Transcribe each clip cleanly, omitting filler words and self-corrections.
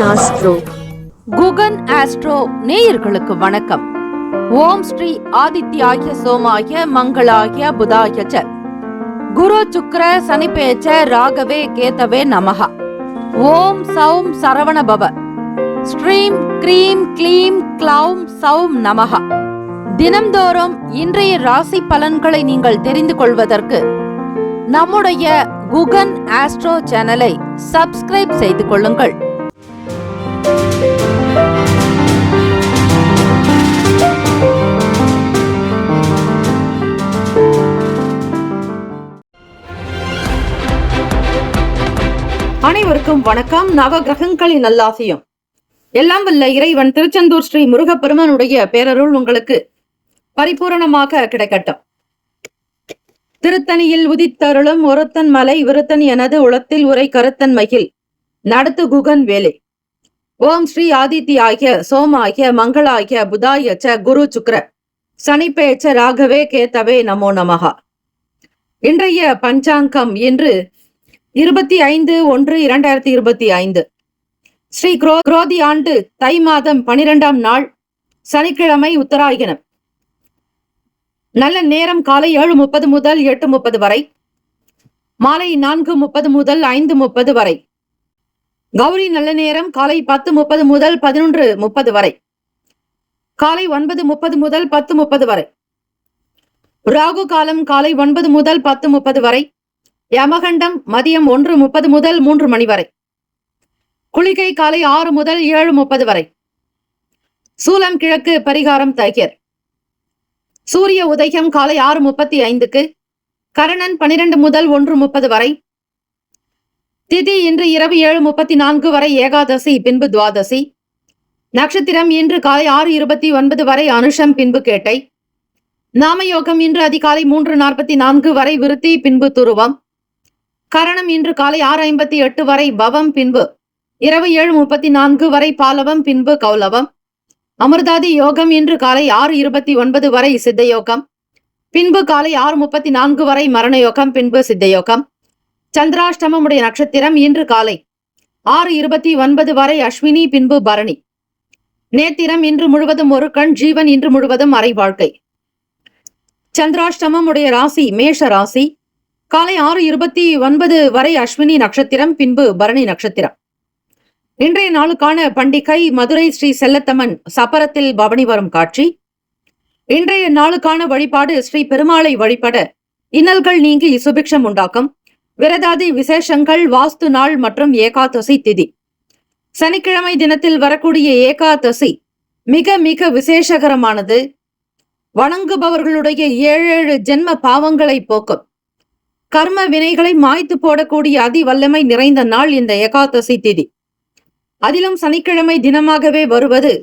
Astro. Guhan astro நேயர்களுக்கு வணக்கம். ஓம் ஸ்ரீ ஆதித்யாய சோமாய மங்களாய புதாய ச குரு சுக்ர சனிபேச்ச ராகவே கேதவே நமஹ. ஓம் சௌம் சரவண பவ. ஸ்ரீம் க்ரீம் க்ளீம் க்ளௌம் சௌம் நமஹ. தினம்தோறும் இன்றைய ராசி பலன்களை நீங்கள் தெரிந்து கொள்வதற்கு நம்முடைய குகன் ஆஸ்ட்ரோ சேனலை சப்ஸ்கிரைப் செய்து கொள்ளுங்கள். அனைவருக்கும் வணக்கம். நவ கிரகங்களின் நல்லாசியும் எல்லாம் வல்ல இறைவன் திருச்செந்தூர் ஸ்ரீ முருகப்பெருமானுடைய பேரருள் உங்களுக்கு பரிபூரணமாக கிடைக்கட்டும். திருத்தணியில் உதித்தருளும் ஒருத்தன் மலை விருத்தன் எனது உளத்தில் உரை கருத்தன் மகிழ் நடத்து குகன் வேலை. ஓம் ஸ்ரீ ஆதித்யாய சோமாய மங்களாய புதாய ச குரு சுக்ர சனிப்பேச்ச ராகவே கேதவே நமோ நமஹா. இன்றைய பஞ்சாங்கம் இன்று 25/1/2025 ஸ்ரீ குரோதி ஆண்டு தை மாதம் 12ஆம் நாள் சனிக்கிழமை உத்தராயணம். நல்ல நேரம் காலை 7:30 முதல் 8:30 வரை, மாலை 4:30 முதல் 5:30 வரை. கௌரி நல்ல நேரம் காலை 10:30 முதல் 11:30 வரை, காலை 9:30 முதல் 10:30 வரை. ராகு காலம் காலை 9 முதல் 10:30 வரை, யமகண்டம் மதியம் 1:30 முதல் 3 மணி வரை, குளிகை காலை 6 முதல் 7:30 வரை. சூலம் கிழக்கு, பரிகாரம் தகிர். சூரிய உதயம் காலை 6:35க்கு, கரணன் 12 முதல் 1:30 வரை. திதி இன்று இரவு 7:34 வரை ஏகாதசி, பின்பு துவாதசி. நட்சத்திரம் இன்று காலை 6:29 வரை அனுஷம், பின்பு கேட்டை. நாமயோகம் இன்று அதிகாலை 3:44 வரை விருத்தி, பின்பு துருவம். கரணம் இன்று காலை 6:58 வரை பவம், பின்பு இரவு 7:34 வரை பாலவம், பின்பு கௌலவம். அமிர்தாதி யோகம் இன்று காலை 6:29 வரை சித்த யோகம், பின்பு காலை 6:34 வரை மரண யோகம், பின்பு சித்த யோகம். சந்திராஷ்டமமுடைய நட்சத்திரம் இன்று காலை 6:29 வரை அஸ்வினி, பின்பு பரணி. நேத்திரம் இன்று முழுவதும் ஒரு கண், ஜீவன் இன்று முழுவதும் அரை வாழ்க்கை. சந்திராஷ்டமம் உடைய ராசி மேஷ ராசி. காலை 6:29 வரை அஸ்வினி நட்சத்திரம், பின்பு பரணி நட்சத்திரம். இன்றைய நாளுக்கான பண்டிகை மதுரை ஸ்ரீ செல்லத்தம்மன் சப்பரத்தில் பவனி வரும் காட்சி. இன்றைய நாளுக்கான வழிபாடு ஸ்ரீ பெருமாளை வழிபட இன்னல்கள் நீங்கி சுபிக்ஷம் உண்டாக்கும். விரதாதி விசேஷங்கள் வாஸ்து நாள் மற்றும் ஏகாதசி திதி. சனிக்கிழமை தினத்தில் வரக்கூடிய ஏகாதசி மிக மிக விசேஷகரமானது. வணங்குபவர்களுடைய 7 ஜென்ம பாவங்களை போக்கும், கர்ம வினைகளை மாய்த்து போடக்கூடிய அதி வல்லமை நிறைந்த நாள் இந்த ஏகாதசி திதி. அதிலும் சனிக்கிழமை தினமாகவே வருவது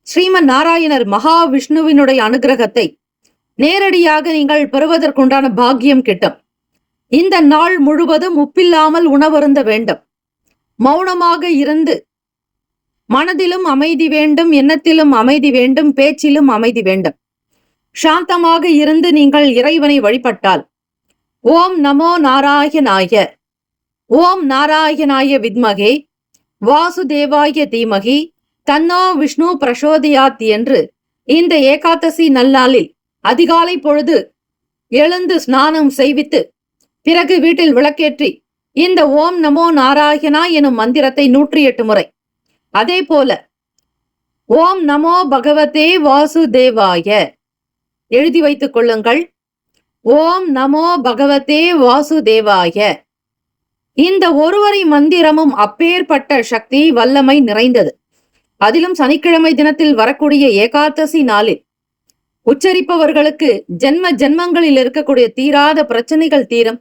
ஸ்ரீமன் நாராயணர் மகாவிஷ்ணுவினுடைய அனுகிரகத்தை நேரடியாக நீங்கள் பெறுவதற்குண்டான பாக்கியம் கிட்டும். இந்த நாள் முழுவதும் உப்பில்லாமல் உணவருந்த வேண்டும். மௌனமாக இருந்து மனதிலும் அமைதி வேண்டும், எண்ணத்திலும் அமைதி வேண்டும், பேச்சிலும் அமைதி வேண்டும். சாந்தமாக இருந்து நீங்கள் இறைவனை வழிபட்டால் ஓம் நமோ நாராயணாய, ஓம் நாராயணாய வித்மகே வாசுதேவாய தீமகி தன்னோ விஷ்ணு பிரசோதயாத் என்று இந்த ஏகாதசி நல்லாளில் அதிகாலை பொழுது எழுந்து ஸ்நானம் செய்வித்து பிறகு வீட்டில் விளக்கேற்றி இந்த ஓம் நமோ நாராயணா எனும் மந்திரத்தை 108 முறை, அதே போல ஓம் நமோ பகவதே வாசுதேவாய எழுதி வைத்துக் கொள்ளுங்கள். ஓம் நமோ பகவதே வாசுதேவாய. இந்த ஒருவரை மந்திரமும் அப்பேற்பட்ட சக்தி வல்லமை நிறைந்தது. அதிலும் சனிக்கிழமை தினத்தில் வரக்கூடிய ஏகாதசி நாளில் உச்சரிப்பவர்களுக்கு ஜென்ம ஜென்மங்களில் இருக்கக்கூடிய தீராத பிரச்சனைகள் தீரும்,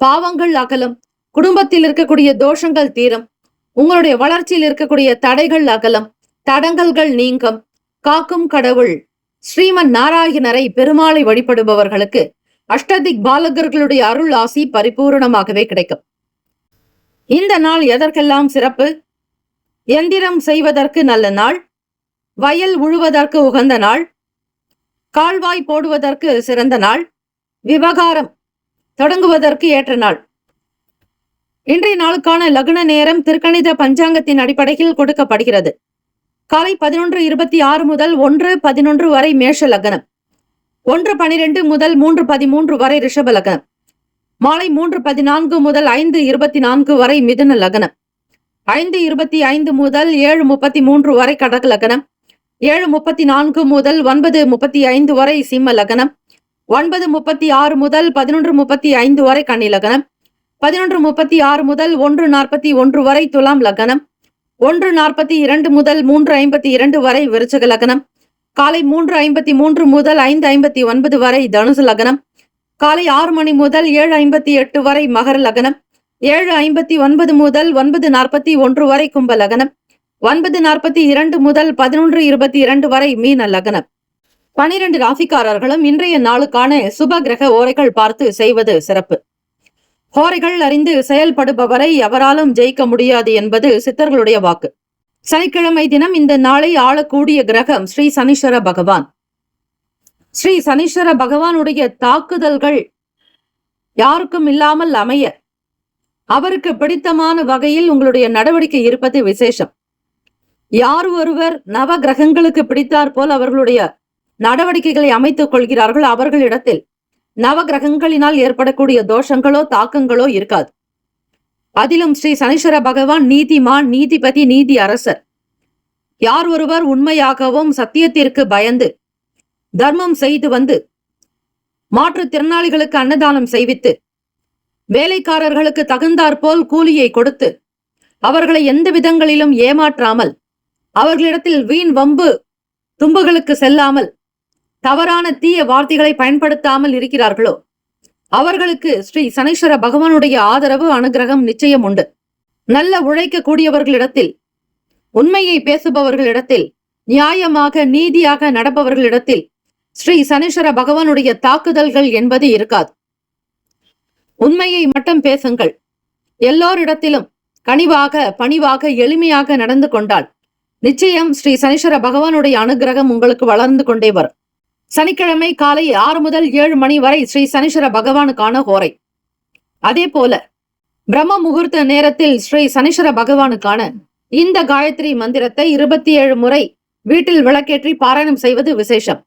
பாவங்கள் அகலும், குடும்பத்தில் இருக்கக்கூடிய தோஷங்கள் தீரும், உங்களுடைய வளர்ச்சியில் இருக்கக்கூடிய தடைகள் அகலும், தடங்கல்கள் நீங்கும். காக்கும் கடவுள் ஸ்ரீமன் நாராயணரை பெருமாளை வழிபடுபவர்களுக்கு அஷ்டதிக் பாலகர்களுடைய அருள் ஆசி பரிபூரணமாகவே கிடைக்கும். இந்த நாள் எதற்கெல்லாம் சிறப்பு? எந்திரம் செய்வதற்கு நல்ல நாள், வயல் உழுவதற்கு உகந்த நாள், கால்வாய் போடுவதற்கு சிறந்த நாள், விவகாரம் தொடங்குவதற்கு ஏற்ற நாள். இன்றைய நாளுக்கான லக்ன நேரம் திருக்கணித பஞ்சாங்கத்தின் அடிப்படையில் கொடுக்கப்படுகிறது. காலை 11:26 முதல் 1:11 வரை மேஷ லக்னம், 1:12 முதல் 3:13 வரை ரிஷப லக்னம், மாலை 3:14 முதல் 5:24 வரை மிதுன லக்னம், 5:25 முதல் 7:33 வரை கடக லக்னம், 7:34 முதல் 9:35 வரை சிம்ம லக்னம், 9:36 முதல் 11:35 வரை கன்னி லக்னம், 11:36 முதல் 1:41 வரை துலாம் லக்னம், 1:42 முதல் 3:52 வரை விருச்சிக லக்னம், காலை 3:53 முதல் 5:59 வரை தனுசு லக்னம், காலை 6 மணி முதல் 7:58 வரை மகர லக்னம், 7:59 முதல் 9:41 வரை கும்ப லக்னம், 9:42 முதல் 11:22 வரை மீன லக்னம். 12 ராசிக்காரர்களும் இன்றைய நாளுக்கான சுப கிரக ஓரைகள் பார்த்து செய்வது சிறப்பு. ஹோரைகள் அறிந்து செயல்படுபவரை எவராலும் ஜெயிக்க முடியாது என்பது சித்தர்களுடைய வாக்கு. சனிக்கிழமை தினம் இந்த நாளை ஆளக்கூடிய கிரகம் ஸ்ரீ சனீஸ்வர பகவான். ஸ்ரீ சனீஸ்வர பகவானுடைய தாக்குதல்கள் யாருக்கும் இல்லாமல் அமைய அவருக்கு பிடித்தமான வகையில் உங்களுடைய நடவடிக்கை இருப்பது விசேஷம். யார் ஒருவர் நவ கிரகங்களுக்கு பிடித்தாற் போல் அவர்களுடைய நடவடிக்கைகளை அமைத்துக் கொள்கிறார்கள், அவர்களிடத்தில் நவ கிரகங்களினால் ஏற்படக்கூடிய தோஷங்களோ தாக்கங்களோ இருக்காது. அதிலும் ஸ்ரீ சனீஸ்வர பகவான் நீதிமான், நீதிபதி, நீதி அரசர். யார் ஒருவர் உண்மையாகவும் சத்தியத்திற்கு பயந்து தர்மம் செய்து வந்து மாற்றுத்திறனாளிகளுக்கு அன்னதானம் செய்வித்து வேலைக்காரர்களுக்கு தகுந்தாற்போல் கூலியை கொடுத்து அவர்களை எந்த விதங்களிலும் ஏமாற்றாமல் அவர்களிடத்தில் வீண் வம்பு தும்புகளுக்கு செல்லாமல் தவறான தீய வார்த்தைகளை பயன்படுத்தாமல் இருக்கிறார்களோ அவர்களுக்கு ஸ்ரீ சனீஸ்வர பகவானுடைய ஆதரவு அனுகிரகம் நிச்சயம் உண்டு. நல்ல உழைக்கக்கூடியவர்களிடத்தில், உண்மையை பேசுபவர்களிடத்தில், நியாயமாக நீதியாக நடப்பவர்களிடத்தில் ஸ்ரீ சனீஸ்வர பகவானுடைய தாக்குதல்கள் என்பது இருக்காது. உண்மையை மட்டும் பேசுங்கள். எல்லோரிடத்திலும் கனிவாக, பணிவாக, எளிமையாக நடந்து கொண்டால் நிச்சயம் ஸ்ரீ சனீஸ்வர பகவானுடைய அனுகிரகம் உங்களுக்கு வளர்ந்து கொண்டே வரும். சனிக்கிழமை காலை 6 முதல் 7 மணி வரை ஸ்ரீ சனீஸ்வர பகவானுக்கான ஹோரை. அதே போல பிரம்ம முகூர்த்த நேரத்தில் ஸ்ரீ சனீஸ்வர பகவானுக்கான இந்த காயத்ரி மந்திரத்தை 27 முறை வீட்டில் விளக்கேற்றி பாராயணம் செய்வது விசேஷம்.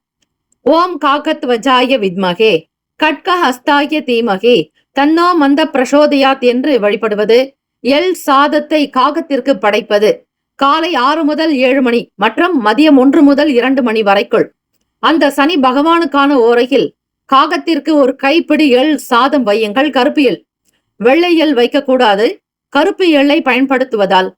ஓம் காகத்வஜாய வித்மகே கட்க ஹஸ்தாய தீமகே தன்னோ மந்த பிரசோதயாத் என்று வழிபடுவது, எல் சாதத்தை காகத்திற்கு படைப்பது காலை 6 முதல் 7 மணி மற்றும் மதியம் 1 முதல் 2 மணி வரைக்குள் அந்த சனி பகவானுக்கான ஓரையில் காகத்திற்கு ஒரு கைப்பிடி எள் சாதம் வையுங்கள். கருப்பு எள், வெள்ளை எள் வைக்கக்கூடாது. கருப்பு எள்ளை பயன்படுத்துவதால்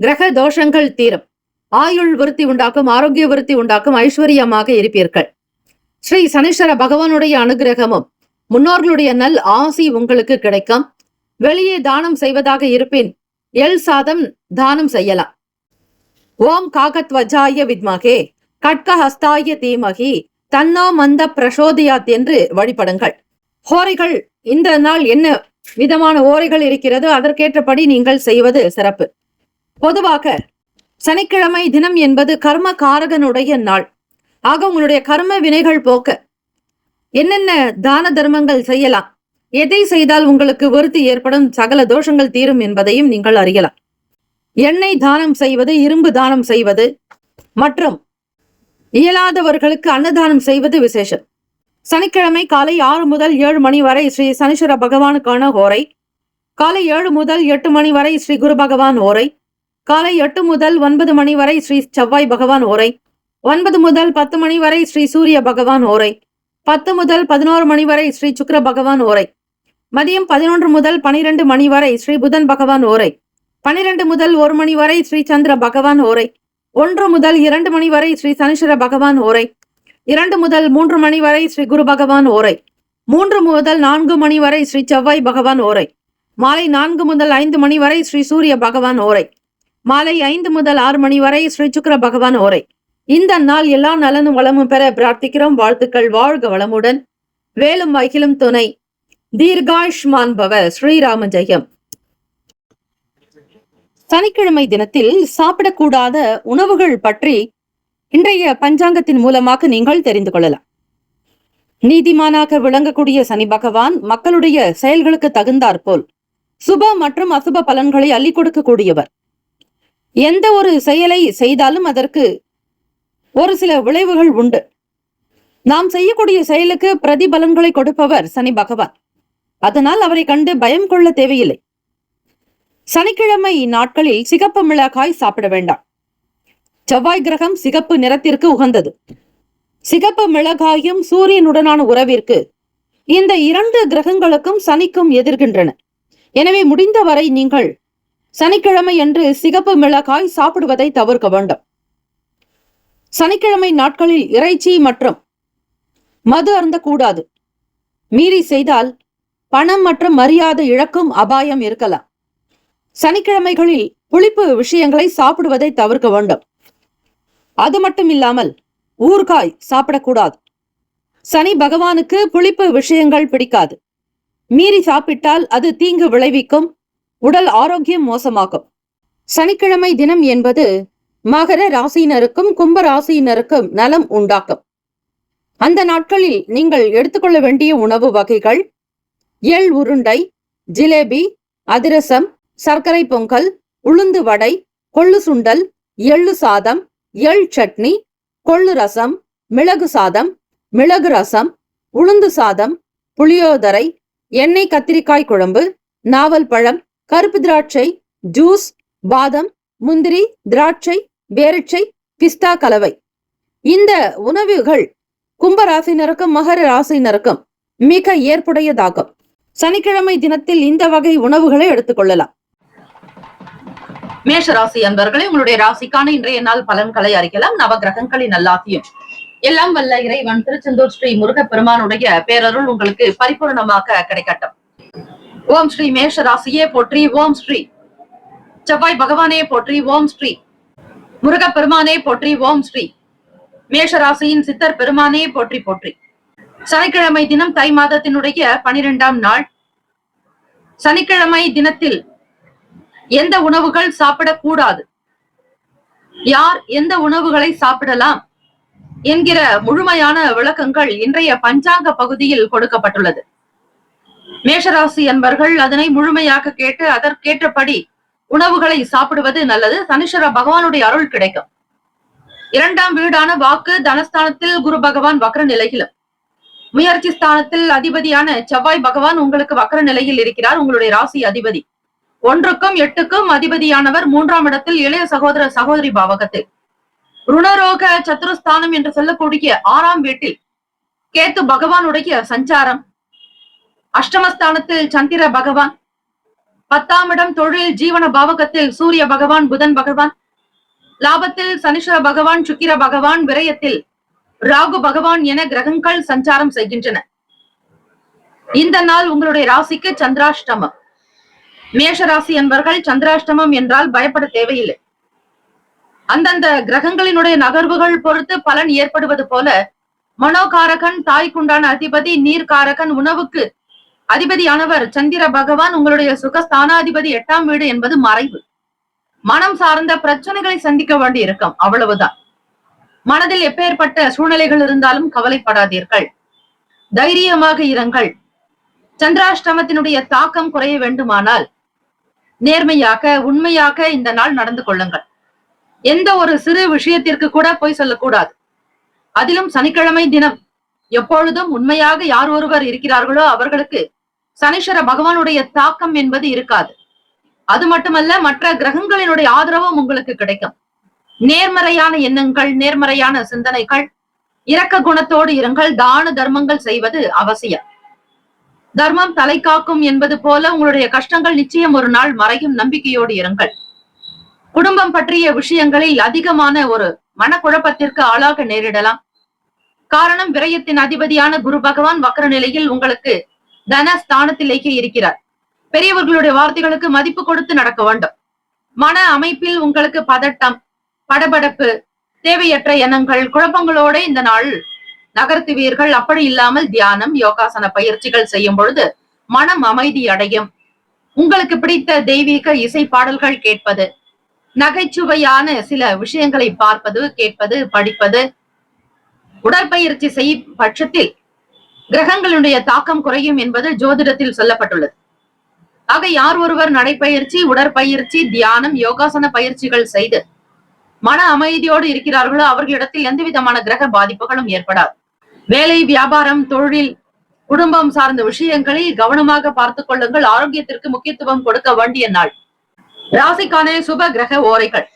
கிரக தோஷங்கள் தீரும், ஆயுள் விருத்தி உண்டாக்கும், ஆரோக்கிய விருத்தி உண்டாக்கும், ஐஸ்வர்யமாக இருப்பீர்கள். ஸ்ரீ சனீஸ்வர பகவானுடைய அனுகிரகமும் முன்னோர்களுடைய நல் ஆசி உங்களுக்கு கிடைக்கும். வெளியே தானம் செய்வதாக இருப்பின் எள் சாதம் தானம் செய்யலாம். ஓம் காகத்வஜாய வித்மகே கட்க ஹஸ்தாய தீமகி தன்னோ மந்த பிரசோதயாத் என்று வழிபடுங்கள். ஹோரைகள் இந்த நாள் என்ன விதமான ஓரைகள் இருக்கிறது அதற்கேற்றபடி நீங்கள் செய்வது சிறப்பு. பொதுவாக சனிக்கிழமை தினம் என்பது கர்ம காரகனுடைய நாள். ஆக உங்களுடைய கர்ம வினைகள் போக்க என்னென்ன தான தர்மங்கள் செய்யலாம், எதை செய்தால் உங்களுக்கு விருத்தி ஏற்படும், சகல தோஷங்கள் தீரும் என்பதையும் நீங்கள் அறியலாம். எண்ணெய் தானம் செய்வது, இரும்பு தானம் செய்வது மற்றும் இயலாதவர்களுக்கு அன்னதானம் செய்வது விசேஷம். சனிக்கிழமை காலை 6 முதல் 7 மணி வரை ஸ்ரீ சனீஸ்வர பகவானுக்கான ஹோரை. காலை 7 முதல் 8 மணி வரை ஸ்ரீ குரு பகவான் ஓரை. காலை 8 முதல் 9 மணி வரை ஸ்ரீ செவ்வாய் பகவான் ஓரை. 9 முதல் 10 மணி வரை ஸ்ரீ சூரிய பகவான் ஓரை. 10 முதல் 11 மணி வரை ஸ்ரீ சுக்கிர பகவான் ஓரை. மதியம் 11 முதல் 12 மணி வரை ஸ்ரீ புதன் பகவான் ஓரை. 12 முதல் 1 மணி வரை ஸ்ரீ சந்திர பகவான் ஓரை. 1 முதல் 2 மணி வரை ஸ்ரீ சனீஸ்வர பகவான் ஓரை. 2 முதல் 3 மணி வரை ஸ்ரீ குரு பகவான் ஓரை. 3 முதல் 4 மணி வரை ஸ்ரீ செவ்வாய் பகவான் ஓரை. மாலை 4 முதல் 5 மணி வரை ஸ்ரீ சூரிய பகவான் ஓரை. மாலை 5 முதல் 6 மணி வரை ஸ்ரீ சுக்கிர பகவான் ஓரை. இந்த நாள் எல்லா நலனும் வளமும் பெற பிரார்த்திக்கிறோம். வாழ்த்துக்கள். வாழ்க வளமுடன். வேலும் அகிலும் துணை. தீர்காயுஷ்மான் பவ. ஸ்ரீராம ஜெயம். சனிக்கிழமை தினத்தில் சாப்பிடக்கூடாத உணவுகள் பற்றி இன்றைய பஞ்சாங்கத்தின் மூலமாக நீங்கள் தெரிந்து கொள்ளலாம். நீதிமானாக விளங்கக்கூடிய சனி பகவான் மக்களுடைய செயல்களுக்கு தகுந்தாற்போல் சுப மற்றும் அசுப பலன்களை அள்ளி கொடுக்கக்கூடியவர். எந்த ஒரு செயலை செய்தாலும் அதற்கு ஒரு சில விளைவுகள் உண்டு. நாம் செய்யக்கூடிய செயலுக்கு பிரதிபலன்களை கொடுப்பவர் சனி பகவான். அதனால் அவரை கண்டு பயம் கொள்ள தேவையில்லை. சனிக்கிழமை நாட்களில் சிகப்பு மிளகாய் சாப்பிட வேண்டாம். செவ்வாய் கிரகம் சிகப்பு நிறத்திற்கு உகந்தது. சிகப்பு மிளகாயும் சூரியனுடனான உறவிற்கு இந்த 2 கிரகங்களுக்கும் சனிக்கும் எதிர்கின்றன. எனவே முடிந்தவரை நீங்கள் சனிக்கிழமை என்று சிகப்பு மிளகாய் சாப்பிடுவதை தவிர்க்க வேண்டும். சனிக்கிழமை நாட்களில் இறைச்சி மற்றும் மது அருந்தக்கூடாது. மீறி செய்தால் பணம் மற்றும் மரியாதை இழக்கும் அபாயம் இருக்கலாம். சனிக்கிழமைகளில் புளிப்பு விஷயங்களை சாப்பிடுவதை தவிர்க்க வேண்டும். அது மட்டும் இல்லாமல் ஊறுகாய் சாப்பிடக்கூடாது. சனி பகவானுக்கு புளிப்பு விஷயங்கள் பிடிக்காது. மீறி சாப்பிட்டால் அது தீங்கு விளைவிக்கும், உடல் ஆரோக்கியம் மோசமாகும். சனிக்கிழமை தினம் என்பது மகர ராசியினருக்கும் கும்ப ராசியினருக்கும் நலம் உண்டாக்கும். அந்த நாட்களில் நீங்கள் எடுத்துக்கொள்ள வேண்டிய உணவு வகைகள்: எள் உருண்டை, ஜிலேபி, அதிரசம், சர்க்கரை பொங்கல், உளுந்து வடை, கொள்ளு சுண்டல், எள்ளு சாதம், எள் சட்னி, கொள்ளு ரசம், மிளகு சாதம், மிளகு ரசம், உளுந்து சாதம், புளியோதரை, எண்ணெய் கத்திரிக்காய் குழம்பு, நாவல் பழம், கருப்பு திராட்சை ஜூஸ், பாதம், முந்திரி, திராட்சை, பேரிச்சை, பிஸ்தா கலவை. இந்த உணவுகள் கும்பராசினருக்கும் மகர ராசினருக்கும் மிக ஏற்புடையதாகும். சனிக்கிழமை தினத்தில் இந்த வகை உணவுகளை எடுத்துக்கொள்ளலாம். மேஷ ராசி அன்பர்களே, உங்களுடைய ராசிக்கான இன்றைய நாள் பலன்களை அறிக்கலாம். நவ கிரகங்களின் நல்லாசியும் எல்லாம் வல்ல இறைவன் திருச்செந்தூர் ஸ்ரீ முருகப்பெருமானுடைய பேரருள் உங்களுக்கு பரிபூர்ணமாக கிடைக்கட்டும். ஓம் ஸ்ரீ மேஷ ராசியே போற்றி, ஓம் ஸ்ரீ செவ்வாய் பகவானே போற்றி, ஓம் ஸ்ரீ முருகப்பெருமானே போற்றி, ஓம் ஸ்ரீ மேஷ ராசியின் சித்தர் பெருமானே போற்றி போற்றி. சனிக்கிழமை தினம் தை மாதத்தினுடைய 12ஆம் நாள். சனிக்கிழமை தினத்தில் எந்த உணவுகள் சாப்பிடக்கூடாது, யார் எந்த உணவுகளை சாப்பிடலாம் என்கிற முழுமையான விளக்கங்கள் இன்றைய பஞ்சாங்க பகுதியில் கொடுக்கப்பட்டுள்ளது. மேஷராசி அன்பர்கள் அதனை முழுமையாக கேட்டு அதற்கேற்றபடி உணவுகளை சாப்பிடுவது நல்லது. சனீஸ்வர பகவானுடைய அருள் கிடைக்கும். 2ஆம் வீடான வாக்கு தனஸ்தானத்தில் குரு பகவான் வக்ர நிலையிலும், முயற்சி ஸ்தானத்தில் அதிபதியான செவ்வாய் பகவான் உங்களுக்கு வக்ர நிலையில் இருக்கிறார். உங்களுடைய ராசி அதிபதி 1க்கும் 8க்கும் அதிபதியானவர் 3ஆம் இடத்தில் இளைய சகோதர சகோதரி பாவகத்தில். ருணரோக சத்துருஸ்தானம் என்று சொல்லக்கூடிய 6ஆம் வீட்டில் கேத்து பகவானுடைய சஞ்சாரம். அஷ்டமஸ்தானத்தில் சந்திர பகவான், 10ஆம் இடம் தொழில் ஜீவன பாவகத்தில் சூரிய பகவான் புதன் பகவான், லாபத்தில் சனீஸ்வர பகவான் சுக்கிர பகவான், விரயத்தில் ராகு பகவான் என கிரகங்கள் சஞ்சாரம் செய்கின்றன. இந்த நாள் உங்களுடைய ராசிக்கு சந்திராஷ்டமம். மேஷ ராசி என்பவர்கள் சந்திராஷ்டமம் என்றால் பயப்பட தேவையில்லை. அந்தந்த கிரகங்களினுடைய நகர்வுகள் பொறுத்து பலன் ஏற்படுவது போல மனோகாரகன் தாய்க்குண்டான அதிபதி, நீர்காரகன் உணவுக்கு அதிபதியானவர் சந்திர பகவான், உங்களுடைய சுகஸ்தானாதிபதி 8ஆம் வீடு என்பது மறைவு. மனம் சார்ந்த பிரச்சனைகளை சந்திக்க வேண்டி இருக்கும், அவ்வளவுதான். மனதில் எப்பேற்பட்ட சூழ்நிலைகள் இருந்தாலும் கவலைப்படாதீர்கள், தைரியமாக இருங்கள். சந்திராஷ்டமத்தினுடைய தாக்கம் குறைய வேண்டுமானால் நேர்மையாக உண்மையாக இந்த நாள் நடந்து கொள்ளுங்கள். எந்த ஒரு சிறு விஷயத்திற்கு கூட போய் சொல்லக்கூடாது. அதிலும் சனிக்கிழமை தினம் எப்பொழுதும் உண்மையாக யார் ஒருவர் இருக்கிறார்களோ அவர்களுக்கு சனீஸ்வர பகவானுடைய தாக்கம் என்பது இருக்காது. அது மட்டுமல்ல, மற்ற கிரகங்களினுடைய ஆதரவும் உங்களுக்கு கிடைக்கும். நேர்மறையான எண்ணங்கள், நேர்மறையான சிந்தனைகள், இரக்க குணத்தோடு இருங்கள். தான தர்மங்கள் செய்வது அவசியம். தர்மம் தலை காக்கும் என்பது போல உங்களுடைய கஷ்டங்கள் நிச்சயம் ஒரு நாள் மறையும். நம்பிக்கையோடு இருங்கள். குடும்பம் பற்றிய விஷயங்களில் அதிகமான ஒரு மனக்குழப்பத்திற்கு ஆளாக நேரிடலாம். காரணம், விரயத்தின் அதிபதியான குரு பகவான் வக்ர நிலையில் உங்களுக்கு தனஸ்தானத்திலேயே இருக்கிறார். பெரியவர்களுடைய வார்த்தைகளுக்கு மதிப்பு கொடுத்து நடக்க வேண்டும். மன அமைப்பில் உங்களுக்கு பதட்டம், படபடப்பு, தேவையற்ற எண்ணங்கள், குழப்பங்களோட இந்த நாள் நகர்த்துவீர்கள். அப்படி இல்லாமல் தியானம், யோகாசன பயிற்சிகள் செய்யும் பொழுது மனம் அமைதி அடையும். உங்களுக்கு பிடித்த தெய்வீக இசை பாடல்கள் கேட்பது, நகைச்சுவையான சில விஷயங்களை பார்ப்பது, கேட்பது, படிப்பது, உடற்பயிற்சி செய்யும் பட்சத்தில் கிரகங்களுடைய தாக்கம் குறையும் என்பது ஜோதிடத்தில் சொல்லப்பட்டுள்ளது. ஆக யார் ஒருவர் நடைப்பயிற்சி, உடற்பயிற்சி, தியானம், யோகாசன பயிற்சிகள் செய்து மன அமைதியோடு இருக்கிறார்களோ அவர்களிடத்தில் எந்த விதமான கிரக பாதிப்புகளும் ஏற்படாது. வேலை, வியாபாரம், தொழில், குடும்பம் சார்ந்த விஷயங்களில் கவனமாக பார்த்துக் கொள்ளுங்கள். ஆரோக்கியத்திற்கு முக்கியத்துவம் கொடுக்க வேண்டிய நாள். ராசிக்கான சுப கிரக ஓரைகள்: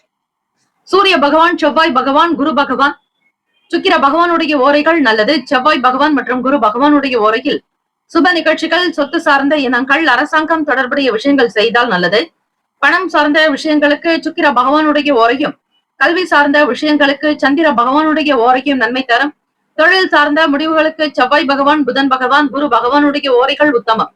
சூரிய பகவான், செவ்வாய் பகவான், குரு பகவான், சுக்கிர பகவானுடைய ஓரைகள் நல்லது. செவ்வாய் பகவான் மற்றும் குரு பகவானுடைய ஓரையில் சுப நிகழ்ச்சிகள், சொத்து சார்ந்த இனங்கள், அரசாங்கம் தொடர்புடைய விஷயங்கள் செய்தால் நல்லது. பணம் சார்ந்த விஷயங்களுக்கு சுக்கிர பகவானுடைய ஓரையும், கல்வி சார்ந்த விஷயங்களுக்கு சந்திர பகவானுடைய ஓரையும் நன்மை தரும். தொழில் சார்ந்த முடிவுகளுக்கு செவ்வாய் பகவான், புதன் பகவான், குரு பகவானுடைய ஓரைகள் உத்தமம்.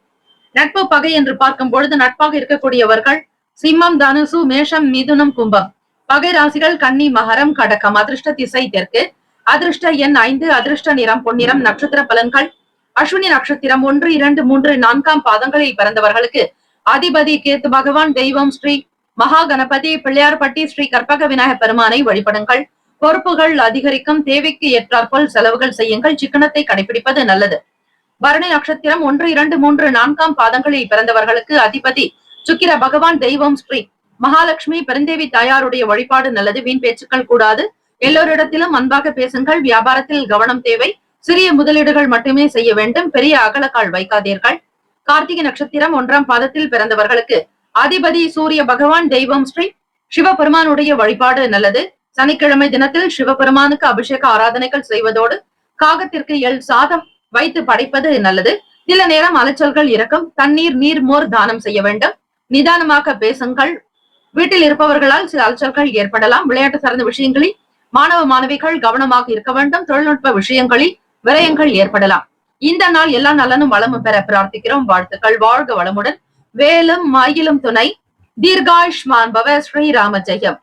நட்பு பகை என்று பார்க்கும் பொழுது நட்பாக இருக்கக்கூடியவர்கள் சிம்மம், தனுசு, மேஷம், மிதுனம், கும்பம். பகை ராசிகள் கன்னி, மகரம், கடகம். அதிர்ஷ்ட திசை தெற்கு. அதிர்ஷ்ட எண் 5. அதிர்ஷ்ட நிறம் பொன்னிறம். நட்சத்திர பலன்கள்: அஸ்வினி நட்சத்திரம் 1, 2, 3, 4 பாதங்களில் பிறந்தவர்களுக்கு அதிபதி கேத்து பகவான். தெய்வம் ஸ்ரீ மகா கணபதி. பிள்ளையார்பட்டி ஸ்ரீ கற்பக விநாயகர் பெருமானை வழிபடுங்கள். பொறுப்புகள் அதிகரிக்கும். தேவைக்கு ஏற்றாற்போல் செலவுகள் செய்யுங்கள். சிக்கனத்தை கடைபிடிப்பது நல்லது. பரணி நட்சத்திரம் 1, 2, 3, 4 பாதங்களில் பிறந்தவர்களுக்கு அதிபதி சுக்கிர பகவான். தெய்வம் ஸ்ரீ மகாலட்சுமி பெருந்தேவி தாயாருடைய வழிபாடு நல்லது. வீண் பேச்சுக்கள் கூடாது. எல்லோரிடத்திலும் அன்பாக பேசுங்கள். வியாபாரத்தில் கவனம் தேவை. சிறிய முதலீடுகள் மட்டுமே செய்ய வேண்டும். பெரிய அகலக்கால் வைக்காதீர்கள். கார்த்திகை நட்சத்திரம் 1 பாதத்தில் பிறந்தவர்களுக்கு அதிபதி சூரிய பகவான். தெய்வம் ஸ்ரீ சிவபெருமானுடைய வழிபாடு நல்லது. சனிக்கிழமை தினத்தில் சிவபெருமானுக்கு அபிஷேக ஆராதனைகள் செய்வதோடு காகத்திற்கு எள் சாதம் வைத்து படைப்பது நல்லது. சில நேரம் அலைச்சல்கள் இருக்கும். தண்ணீர், நீர், மோர் தானம் செய்ய வேண்டும். நிதானமாக பேசுங்கள். வீட்டில் இருப்பவர்களால் சில அலைச்சல்கள் ஏற்படலாம். விளையாட்டு சார்ந்த விஷயங்களில் மாணவ மாணவிகள் கவனமாக இருக்க வேண்டும். தொழில்நுட்ப விஷயங்களில் விரயங்கள் ஏற்படலாம். இந்த நாள் எல்லா நலனும் வளமும் பெற பிரார்த்திக்கிறோம். வாழ்த்துக்கள். வாழ்க வளமுடன். வேலும் மயிலும் துணை. தீர்காயுஷ்மான் பவ. ஸ்ரீராம ஜெயம்.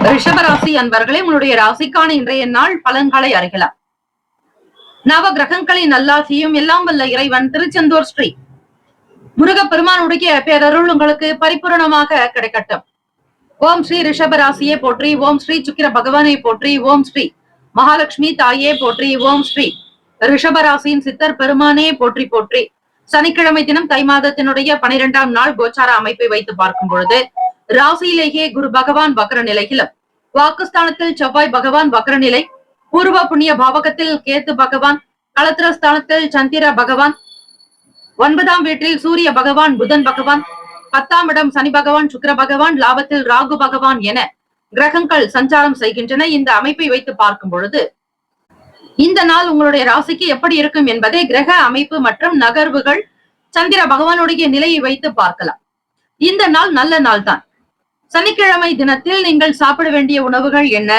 ரிஷபராசி அன்பர்களே, உங்களுடைய ராசிக்கான இன்றைய நாள் பலன்களை அறியலாம். நவ கிரகங்களின் நல்லாசியும் எல்லாம் வல்ல இறைவன் திருச்செந்தூர் ஸ்ரீ முருகப்பெருமானுடைய பேரருள் உங்களுக்கு பரிபூரணமாக கிடைக்கட்டும். ஓம் ஸ்ரீ ரிஷபராசியே போற்றி. ஓம் ஸ்ரீ சுக்கிர பகவானை போற்றி. ஓம் ஸ்ரீ மகாலட்சுமி தாயே போற்றி. ஓம் ஸ்ரீ ரிஷபராசியின் சித்தர் பெருமானே போற்றி போற்றி. சனிக்கிழமை தினம் தை மாதத்தினுடைய 12ஆம் நாள் கோச்சார அமைப்பை வைத்து பார்க்கும் பொழுது ராசியிலேயே குரு பகவான் வக்ர நிலையிலும், வாக்குஸ்தானத்தில் செவ்வாய் பகவான் வக்ர நிலை, பூர்வ புண்ணிய பாவகத்தில் கேத்து பகவான், களத்திரஸ்தானத்தில் சந்திர பகவான், 9ஆம் வீட்டில் சூரிய பகவான், புதன் பகவான், 10ஆம் இடம் சனி பகவான், சுக்கிர பகவான், லாபத்தில் ராகு பகவான் என கிரகங்கள் சஞ்சாரம் செய்கின்றன. இந்த அமைப்பை வைத்து பார்க்கும் பொழுது இந்த நாள் உங்களுடைய ராசிக்கு எப்படி இருக்கும் என்பதை கிரக அமைப்பு மற்றும் நகர்வுகள், சந்திர பகவானுடைய நிலையை வைத்து பார்க்கலாம். இந்த நாள் நல்ல நாள் தான். சனிக்கிழமை தினத்தில் நீங்கள் சாப்பிட வேண்டிய உணவுகள் என்ன,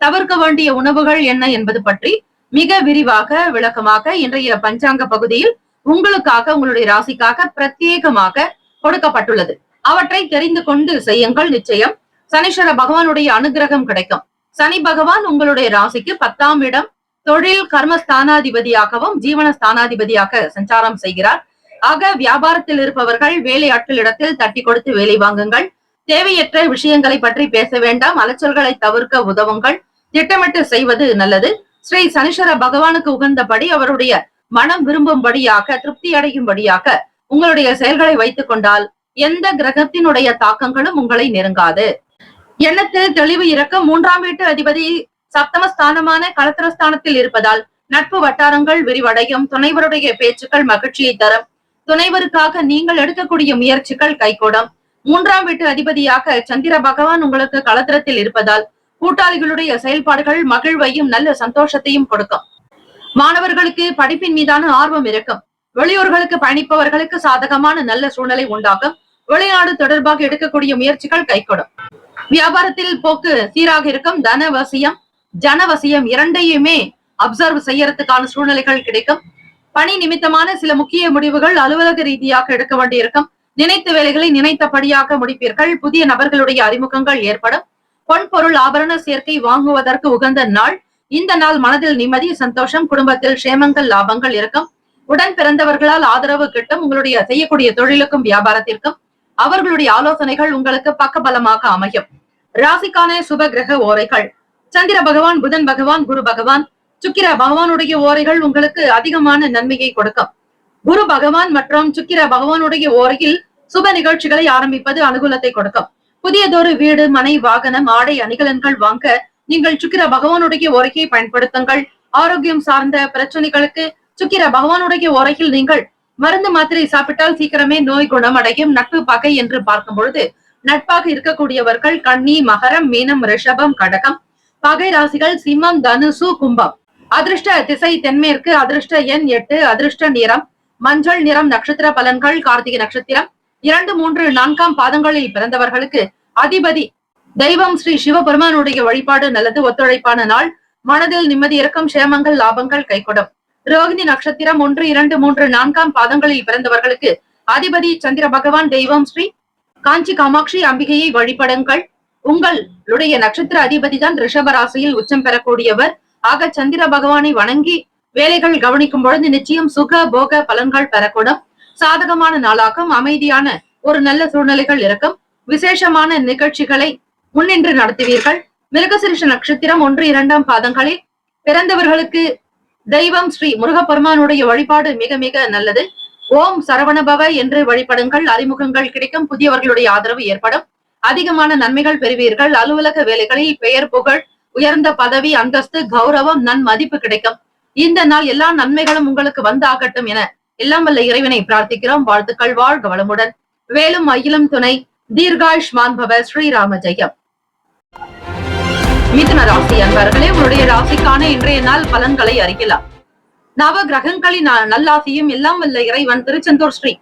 தவிர்க்க வேண்டிய உணவுகள் என்ன என்பது பற்றி மிக விரிவாக விளக்கமாக இன்றைய பஞ்சாங்க பகுதியில் உங்களுக்காக, உங்களுடைய ராசிக்காக பிரத்யேகமாக கொடுக்கப்பட்டுள்ளது. அவற்றை தெரிந்து கொண்டு செய்யுங்கள். நிச்சயம் சனீஸ்வர பகவானுடைய அனுகிரகம் கிடைக்கும். சனி பகவான் உங்களுடைய ராசிக்கு 10ஆம் இடம் தொழில் கர்ம ஸ்தானாதிபதியாகவும் ஜீவன ஸ்தானாதிபதியாக சஞ்சாரம் செய்கிறார். ஆக வியாபாரத்தில் இருப்பவர்கள் வேலையாட்களிடத்தில் தட்டி கொடுத்து வேலை வாங்குங்கள். தேவையற்ற விஷயங்களை பற்றி பேச வேண்டாம். அலைச்சல்களை தவிர்க்க உதவுங்கள். திட்டமிட்டு செய்வது நல்லது. ஸ்ரீ சனீஸ்வர பகவானுக்கு உகந்தபடி, அவருடைய மனம் விரும்பும்படியாக, திருப்தி அடையும்படியாக உங்களுடைய செயல்களை வைத்துக் கொண்டால் எந்த கிரகத்தினுடைய தாக்கங்களும் உங்களை நெருங்காது. எண்ணத்தில் தெளிவு இறக்க 3ஆம் வீட்டு அதிபதி சப்தமஸ்தானமான களத்திரஸ்தானத்தில் இருப்பதால் நட்பு வட்டாரங்கள் விரிவடையும். துணைவருடைய பேச்சுக்கள் மகிழ்ச்சியை தரும். துணைவருக்காக நீங்கள் எடுக்கக்கூடிய முயற்சிகள் கைகூடும். 3ஆம் வீட்டு அதிபதியாக சந்திர பகவான் உங்களுக்கு களத்திரத்தில் இருப்பதால் கூட்டாளிகளுடைய செயல்பாடுகள் மகிழ்வையும் நல்ல சந்தோஷத்தையும் கொடுக்கும். மாணவர்களுக்கு படிப்பின் மீதான ஆர்வம் இருக்கும். வெளியூர்களுக்கு பயணிப்பவர்களுக்கு சாதகமான நல்ல சூழ்நிலை உண்டாகும். வெளிநாடு தொடர்பாக எடுக்கக்கூடிய முயற்சிகள் கைகூடும். வியாபாரத்தில் போக்கு சீராக இருக்கும். தனவசியம், ஜனவசியம் இரண்டையுமே அப்சர்வ் செய்யறதுக்கான சூழ்நிலைகள் கிடைக்கும். பணி நிமித்தமான சில முக்கிய முடிவுகள் அலுவலக ரீதியாக எடுக்க வேண்டியிருக்கும். நினைத்த வேலைகளை நினைத்தபடியாக முடிப்பீர்கள். புதிய நபர்களுடைய அறிமுகங்கள் ஏற்படும். பொன் பொருள் ஆபரண சேர்க்கை வாங்குவதற்கு உகந்த நாள். இந்த நாள் மனதில் நிம்மதி, சந்தோஷம், குடும்பத்தில் சேமங்கள், லாபங்கள் இருக்கும். உடன் பிறந்தவர்களால் ஆதரவு கிட்டும். உங்களுடைய செய்யக்கூடிய தொழிலுக்கும் வியாபாரத்திற்கும் அவர்களுடைய ஆலோசனைகள் உங்களுக்கு பக்கபலமாக அமையும். ராசிக்கான சுப கிரக ஓரைகள்: சந்திர பகவான், புதன் பகவான், குரு பகவான், சுக்கிர பகவானுடைய ஓரைகள் உங்களுக்கு அதிகமான நன்மையை கொடுக்கும். குரு பகவான் மற்றும் சுக்கிர பகவானுடைய ஓரையில் சுப நிகழ்ச்சிகளை ஆரம்பிப்பது அனுகூலத்தை கொடுக்கும். புதியதொரு வீடு, மனை, வாகனம், ஆடை, அணிகலன்கள் வாங்க நீங்கள் சுக்கிர பகவானுடைய ஓரையை பயன்படுத்துங்கள். ஆரோக்கியம் சார்ந்த பிரச்சனைகளுக்கு சுக்கிர பகவானுடைய ஓரையில் நீங்கள் மருந்து மாத்திரை சாப்பிட்டால் சீக்கிரமே நோய் குணமடையும். நட்பு பகை என்று பார்க்கும் பொழுது நட்பாக இருக்கக்கூடியவர்கள் கன்னி, மகரம், மீனம், ரிஷபம், கடகம். பகை ராசிகள் சிம்மம், தனுசு, கும்பம். அதிர்ஷ்ட திசை தென்மேற்கு. அதிர்ஷ்ட எண் 8. அதிர்ஷ்ட நிறம் மஞ்சள் நிறம். நட்சத்திர பலன்கள் கார்த்திகை நட்சத்திரம் 2, 3, 4 பாதங்களில் பிறந்தவர்களுக்கு அதிபதி தெய்வம் ஸ்ரீ சிவபெருமானுடைய வழிபாடு நல்லது. ஒத்துழைப்பான நாள். மனதில் நிம்மதி இருக்கும். சேமங்கள், லாபங்கள் கைகூடும். ரோகிணி நட்சத்திரம் 1, 2, 3, 4 பாதங்களில் பிறந்தவர்களுக்கு அதிபதி சந்திர பகவான். தெய்வம் ஸ்ரீ காஞ்சி காமாட்சி அம்பிகையை வழிபடுங்கள். உங்களுடைய நட்சத்திர அதிபதி தான் ரிஷப ராசியில் உச்சம் பெறக்கூடியவர். ஆக சந்திர பகவானை வணங்கி வேலைகள் கவனிக்கும் பொழுது நிச்சயம் சுக போக பலன்கள் பெறக்கூடும். சாதகமான நாளாகும். அமைதியான ஒரு நல்ல சூழ்நிலைகள் இருக்கும். விசேஷமான நிகழ்ச்சிகளை முன்னின்று நடத்துவீர்கள். மிருகசிரிஷ நட்சத்திரம் 1, 2 பாதங்களில் பிறந்தவர்களுக்கு தெய்வம் ஸ்ரீ முருகப்பெருமானுடைய வழிபாடு மிக மிக நல்லது. ஓம் சரவணபவ என்று வழிபடுங்கள். அறிமுகங்கள் கிடைக்கும். புதியவர்களுடைய ஆதரவு ஏற்படும். அதிகமான நன்மைகள் பெறுவீர்கள். அலுவலக வேலைகளில் பெயர், புகழ், உயர்ந்த பதவி, அந்தஸ்து, கௌரவம், நன்மதிப்பு கிடைக்கும். இந்த நாள் எல்லா நன்மைகளும் உங்களுக்கு வந்தாகட்டும் என எல்லாம் வல்ல இறைவனை பிரார்த்திக்கிறோம். வாழ்த்துக்கள். வாழ்க வளமுடன். வேலும் மயிலும் துணை. தீர்காயுஷ்மான் பவ. ஸ்ரீராம ஜெயம். மிதுன ராசி அன்பர்களே, உங்களுடைய ராசிக்கான இன்றைய நாள் பலன்களை அறியலாம். நவ கிரகங்களின் நல்லாசியும் எல்லாம் வல்ல இறைவன் திருச்செந்தூர் ஸ்ரீ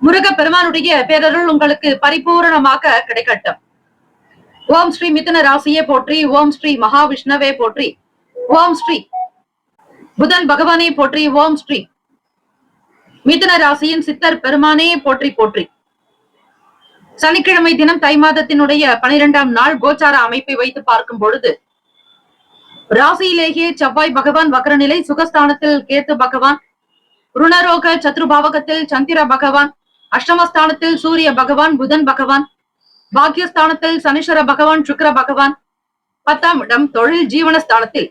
முருக பெருமானுடைய பேரருள் உங்களுக்கு பரிபூரணமாக கிடைக்கட்டும். ஓம் ஸ்ரீ மிதுன ராசியே போற்றி. ஓம் ஸ்ரீ மகாவிஷ்ணவே போற்றி. ஓம் ஸ்ரீ புதன் பகவானே போற்றி. ஓம் ஸ்ரீ மிதுன ராசியின் சித்தர் பெருமானே போற்றி போற்றி. சனிக்கிழமை தினம் தை மாதத்தினுடைய 12ஆம் நாள் கோச்சார அமைப்பை வைத்து பார்க்கும் பொழுது ராசியிலேயே செவ்வாய் பகவான் வக்ரநிலை, சுகஸ்தானத்தில் கேத்து பகவான், ருணரோக சத்ருபாவகத்தில் சந்திர பகவான், அஷ்டமஸ்தானத்தில் சூரிய பகவான், புதன் பகவான், பாக்கியஸ்தானத்தில் சனீஸ்வர பகவான், சுக்கிர பகவான், 10ஆம் இடம் தொழில் ஜீவனஸ்தானத்தில்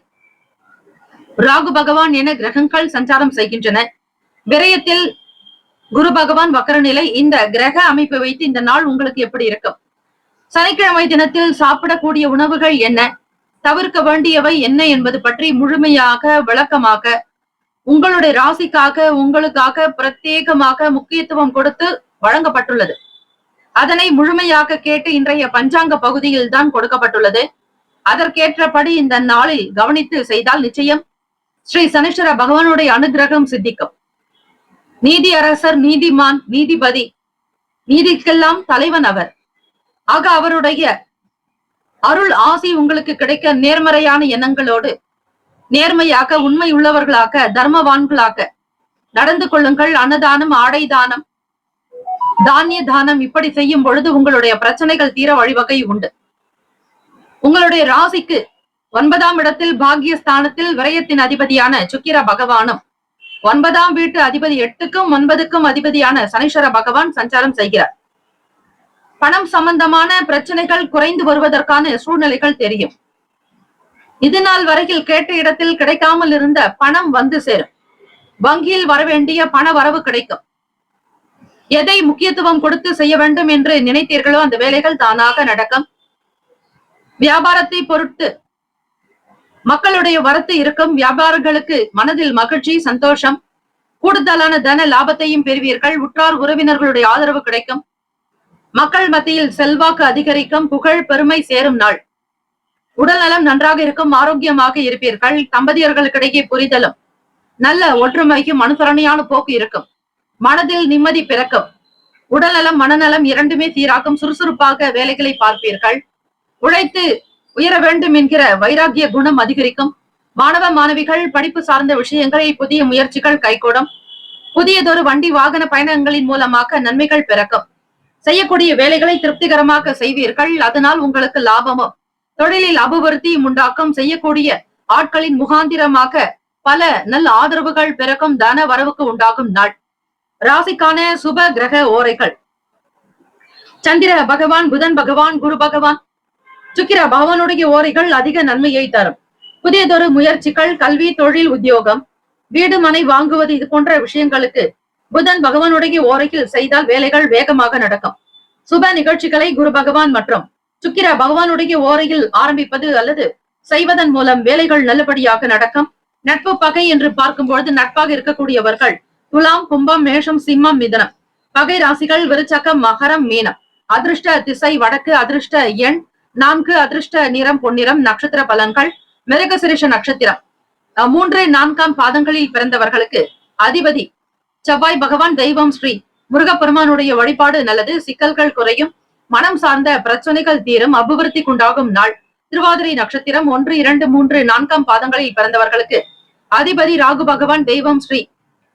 ராகு பகவான் என கிரகங்கள் சஞ்சாரம் செய்கின்றன. விரயத்தில் குரு பகவான் வக்ரநிலை. இந்த கிரக அமைப்பை வைத்து இந்த நாள் உங்களுக்கு எப்படி இருக்கும்? சனிக்கிழமை தினத்தில் சாப்பிடக்கூடிய உணவுகள் என்ன, தவிர்க்க வேண்டியவை என்ன என்பது பற்றி முழுமையாக விளக்கமாக உங்களுடைய ராசிக்காக உங்களுக்காக பிரத்யேகமாக முக்கியத்துவம் கொடுத்து வழங்கப்பட்டுள்ளது. அதனை முழுமையாக கேட்டு இன்றைய பஞ்சாங்க பகுதியில் தான் கொடுக்கப்பட்டுள்ளது. அதற்கேற்றபடி இந்த நாளில் கவனித்து செய்தால் நிச்சயம் ஸ்ரீ சனீஸ்வர பகவானுடைய அனுகிரகம் சித்திக்கும். நீதி அரசர், நீதிமான், நீதிபதி, நீதிக்கெல்லாம் தலைவன் அவர். ஆக அவருடைய அருள் ஆசி உங்களுக்கு கிடைக்க நேர்மறையான எண்ணங்களோடு நேர்மையாக உண்மை உள்ளவர்களாக தர்மவான்களாக நடந்து கொள்ளுங்கள். அன்னதானம், ஆடை தானம், தானிய தானம் இப்படி செய்யும் பொழுது உங்களுடைய பிரச்சனைகள் தீர வழிவகை உண்டு. உங்களுடைய ராசிக்கு 9ஆம் இடத்தில் பாக்கியஸ்தானத்தில் விரயத்தின் அதிபதியான சுக்கிர பகவானும் 9ஆம் வீட்டு அதிபதி 8க்கும் 9க்கும் அதிபதியான சனீஸ்வர பகவான் சஞ்சாரம் செய்கிறார். பணம் சம்பந்தமான பிரச்சனைகள் குறைந்து வருவதற்கான சூழ்நிலைகள் தெரியும். இது நாள் வரையில் கேட்ட இடத்தில் கிடைக்காமல் இருந்த பணம் வந்து சேரும். வங்கியில் வரவேண்டிய பண வரவு கிடைக்கும். எதை முக்கியத்துவம் கொடுத்து செய்ய வேண்டும் என்று நினைத்தீர்களோ அந்த வேலைகள் தானாக நடக்கும். வியாபாரத்தை பொறுத்து மக்களுடைய வரத்து இருக்கும். வியாபாரிகளுக்கு மனதில் மகிழ்ச்சி, சந்தோஷம், கூடுதலான தன லாபத்தையும் பெறுவீர்கள். உற்றார் உறவினர்களுடைய ஆதரவு கிடைக்கும். மக்கள் மத்தியில் செல்வாக்கு அதிகரிக்கும். புகழ் பெருமை சேரும் நாள். உடல் நலம் நன்றாக இருக்கும். ஆரோக்கியமாக இருப்பீர்கள். தம்பதியர்களுக்கிடையே புரிதலும் நல்ல ஒற்றுமைக்கும் அனுசரணையான போக்கு இருக்கும். மனதில் நிம்மதி பிறக்கும். உடல்நலம் மனநலம் இரண்டுமே சீராக்கும். சுறுசுறுப்பாக வேலைகளை பார்ப்பீர்கள். உழைத்து உயர வேண்டும் என்கிற வைராகிய குணம் அதிகரிக்கும். மாணவ மாணவிகள் படிப்பு சார்ந்த விஷயங்களை புதிய முயற்சிகள் கைகூடும். புதியதொரு வண்டி வாகன பயணங்களின் மூலமாக நன்மைகள் பிறக்கும். செய்யக்கூடிய வேலைகளை திருப்திகரமாக செய்வீர்கள். அதனால் உங்களுக்கு லாபமும் தொழிலில் அபிவிருத்தியும் உண்டாக்கும். செய்யக்கூடிய ஆட்களின் முகாந்திரமாக பல நல்ல ஆதரவுகள் பிறக்கும். தன வரவுக்கு உண்டாகும் நாள். ராசிக்கான சுப கிரக ஓரைகள்: சந்திர பகவான், புதன் பகவான், குரு பகவான், சுக்கிர பகவானுடைய ஓரைகள் அதிக நன்மையை தரும். புதியதொரு முயற்சிகள், கல்வி, தொழில், உத்தியோகம், வீடு மனை வாங்குவது இது போன்ற விஷயங்களுக்கு புதன் பகவானுடைய ஓரையில் செய்தால் வேலைகள் வேகமாக நடக்கும். சுப நிகழ்ச்சிகளை குரு பகவான் மற்றும் சுக்கிர பகவானுடைய ஓரையில் ஆரம்பிப்பது அல்லது செய்வதன் மூலம் வேலைகள் நல்லபடியாக நடக்கும். நட்பு பகை என்று பார்க்கும்பொழுது நட்பாக இருக்கக்கூடியவர்கள் துலாம், கும்பம், மேஷம், சிம்மம், மிதனம். பகை ராசிகள் விருச்சகம், மகரம், மீனம். அதிர்ஷ்ட திசை வடக்கு. அதிர்ஷ்ட எண் 4. அதிர்ஷ்ட நிறம் பொன்னிறம். நட்சத்திர பலன்கள் மிருகசிரிஷ நட்சத்திரம் 3, 4 பாதங்களில் பிறந்தவர்களுக்கு அதிபதி செவ்வாய் பகவான். தெய்வம் ஸ்ரீ முருகப்பெருமானுடைய வழிபாடு நல்லது. சிக்கல்கள் குறையும். மனம் சார்ந்த பிரச்சனைகள் தீரும். அபிவிருத்திக்குண்டாகும் நாள். திருவாதிரை நட்சத்திரம் 1, 2, 3, 4 பாதங்களில் பிறந்தவர்களுக்கு அதிபதி ராகு பகவான். தெய்வம் ஸ்ரீ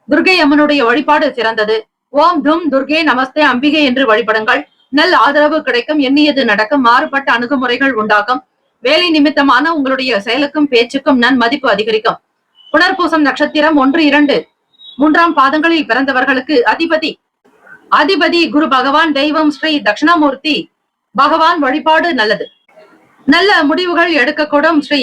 துர்கை அம்மனுடைய வழிபாடு சிறந்தது. ஓம் தும் துர்கே நமஸ்தே அம்பிகை என்று வழிபடுங்கள். நல்ல ஆதரவு கிடைக்கும். எண்ணியது நடக்கும். மாறுபட்ட அணுகுமுறைகள் உண்டாகும். வேலை நிமித்தமான உங்களுடைய செயலுக்கும் பேச்சுக்கும் நன்மதிப்பு அதிகரிக்கும். புனர்பூசம் நட்சத்திரம் 1, 2, 3 பாதங்களில் பிறந்தவர்களுக்கு அதிபதி குரு பகவான். தெய்வம் ஸ்ரீ தட்சிணாமூர்த்தி பகவான் வழிபாடு நல்லது. நல்ல முடிவுகள் எடுக்கக்கூடும். ஸ்ரீ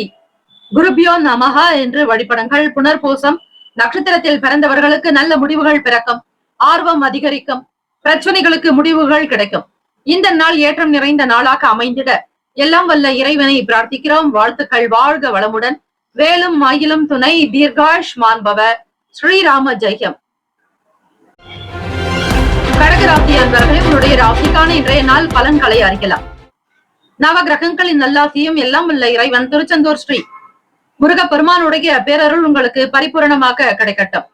குருபியோ நமஹா என்று வழிபடுங்கள். புனர்பூசம் நட்சத்திரத்தில் பிறந்தவர்களுக்கு நல்ல முடிவுகள் பிறக்கும். ஆர்வம் அதிகரிக்கும். பிரச்சனைகளுக்கு முடிவுகள் கிடைக்கும். இந்த நாள் ஏற்றம் நிறைந்த நாளாக அமைந்திட எல்லாம் வல்ல இறைவனை பிரார்த்திக்கிறோம். வாழ்த்துக்கள். வாழ்க வளமுடன். வேலும் மயிலும் துணை. தீர்காஷ் மான்பவ. ஸ்ரீராம ஜெயம். கடகராசி அன்பர்களே, உங்களுடைய ராசிக்கான இன்றைய நாள் பலன்களை அறிக்கலாம். நவ கிரகங்களின் நல்லாசியும் எல்லாம் உள்ள இறைவன் திருச்செந்தூர் ஸ்ரீ முருகப்பெருமானுடைய பேரருள் உங்களுக்கு பரிபூரணமாக கிடைக்கட்டும்.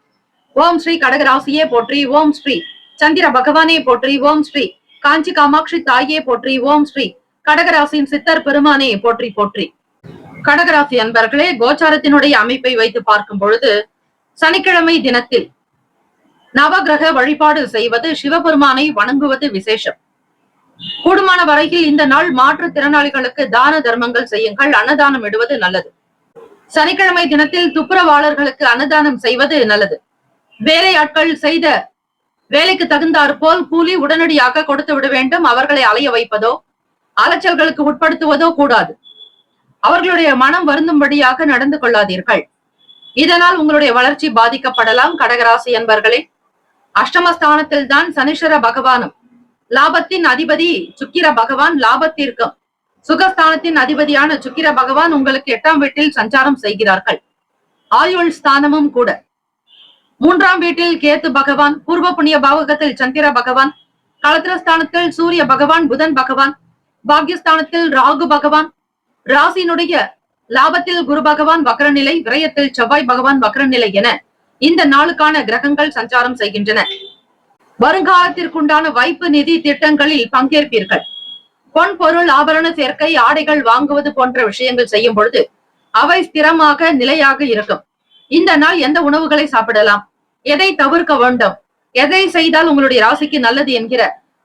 ஓம் ஸ்ரீ கடகராசியே போற்றி. ஓம் ஸ்ரீ சந்திர பகவானே போற்றி. ஓம் ஸ்ரீ காஞ்சி காமாட்சி தாயே போற்றி. ஓம் ஸ்ரீ கடகராசியின் சித்தர் பெருமானே போற்றி போற்றி. கடகராசி அன்பர்களே, கோச்சாரத்தினுடைய அமைப்பை வைத்து பார்க்கும் பொழுது சனிக்கிழமை தினத்தில் நவகிரக வழிபாடு செய்வது, சிவபெருமானை வணங்குவது விசேஷம். கூடுமான வரையில் இந்த நாள் மாற்றுத்திறனாளிகளுக்கு தான தர்மங்கள் செய்யுங்கள். அன்னதானம் இடுவது நல்லது. சனிக்கிழமை தினத்தில் துப்புரவாளர்களுக்கு அன்னதானம் செய்வது நல்லது. வேலையாட்கள் செய்த வேலைக்கு தகுந்தாற் போல் கூலி உடனடியாக கொடுத்து விட வேண்டும். அவர்களை அலைய வைப்பதோ அலைச்சல்களுக்கு உட்படுத்துவதோ கூடாது. அவர்களுடைய மனம் வருந்தும்படியாக நடந்து கொள்ளாதீர்கள். இதனால் உங்களுடைய வளர்ச்சி பாதிக்கப்படலாம். கடகராசி என்பர்களே, அஷ்டமஸ்தானத்தில் தான் சனீஸ்வர பகவானும் லாபத்தின் அதிபதி சுக்கிர பகவான் லாபத்திற்கும் சுகஸ்தானத்தின் அதிபதியான சுக்கிர பகவான் உங்களுக்கு 8ஆம் வீட்டில் சஞ்சாரம் செய்கிறார்கள். ஆயுள் ஸ்தானமும் கூட. 3ஆம் வீட்டில் கேத்து பகவான், பூர்வ புண்ணிய பாவகத்தில் சந்திர பகவான், களத்திரஸ்தானத்தில் சூரிய பகவான், புதன் பகவான், பாக்யஸ்தானத்தில் ராகு பகவான், ராசியினுடைய லாபத்தில் குரு பகவான் வக்ரநிலை, விரயத்தில் செவ்வாய் பகவான் வக்ரநிலை என இந்த நாளுக்கான கிரகங்கள் சஞ்சாரம் செய்கின்றன. வருங்காலத்திற்குண்டான வைப்பு நிதி திட்டங்களில் பங்கேற்பீர்கள். பொன் பொருள் ஆபரண சேர்க்கை, ஆடைகள் வாங்குவது போன்ற விஷயங்கள் செய்யும் பொழுது அவை ஸ்திரமாக நிலையாக இருக்கும். இந்த நாள் எந்த உணவுகளை சாப்பிடலாம், எதை தவிர்க்க வேண்டும், எதை செய்தால் உங்களுடைய ராசிக்கு நல்லது என்கிற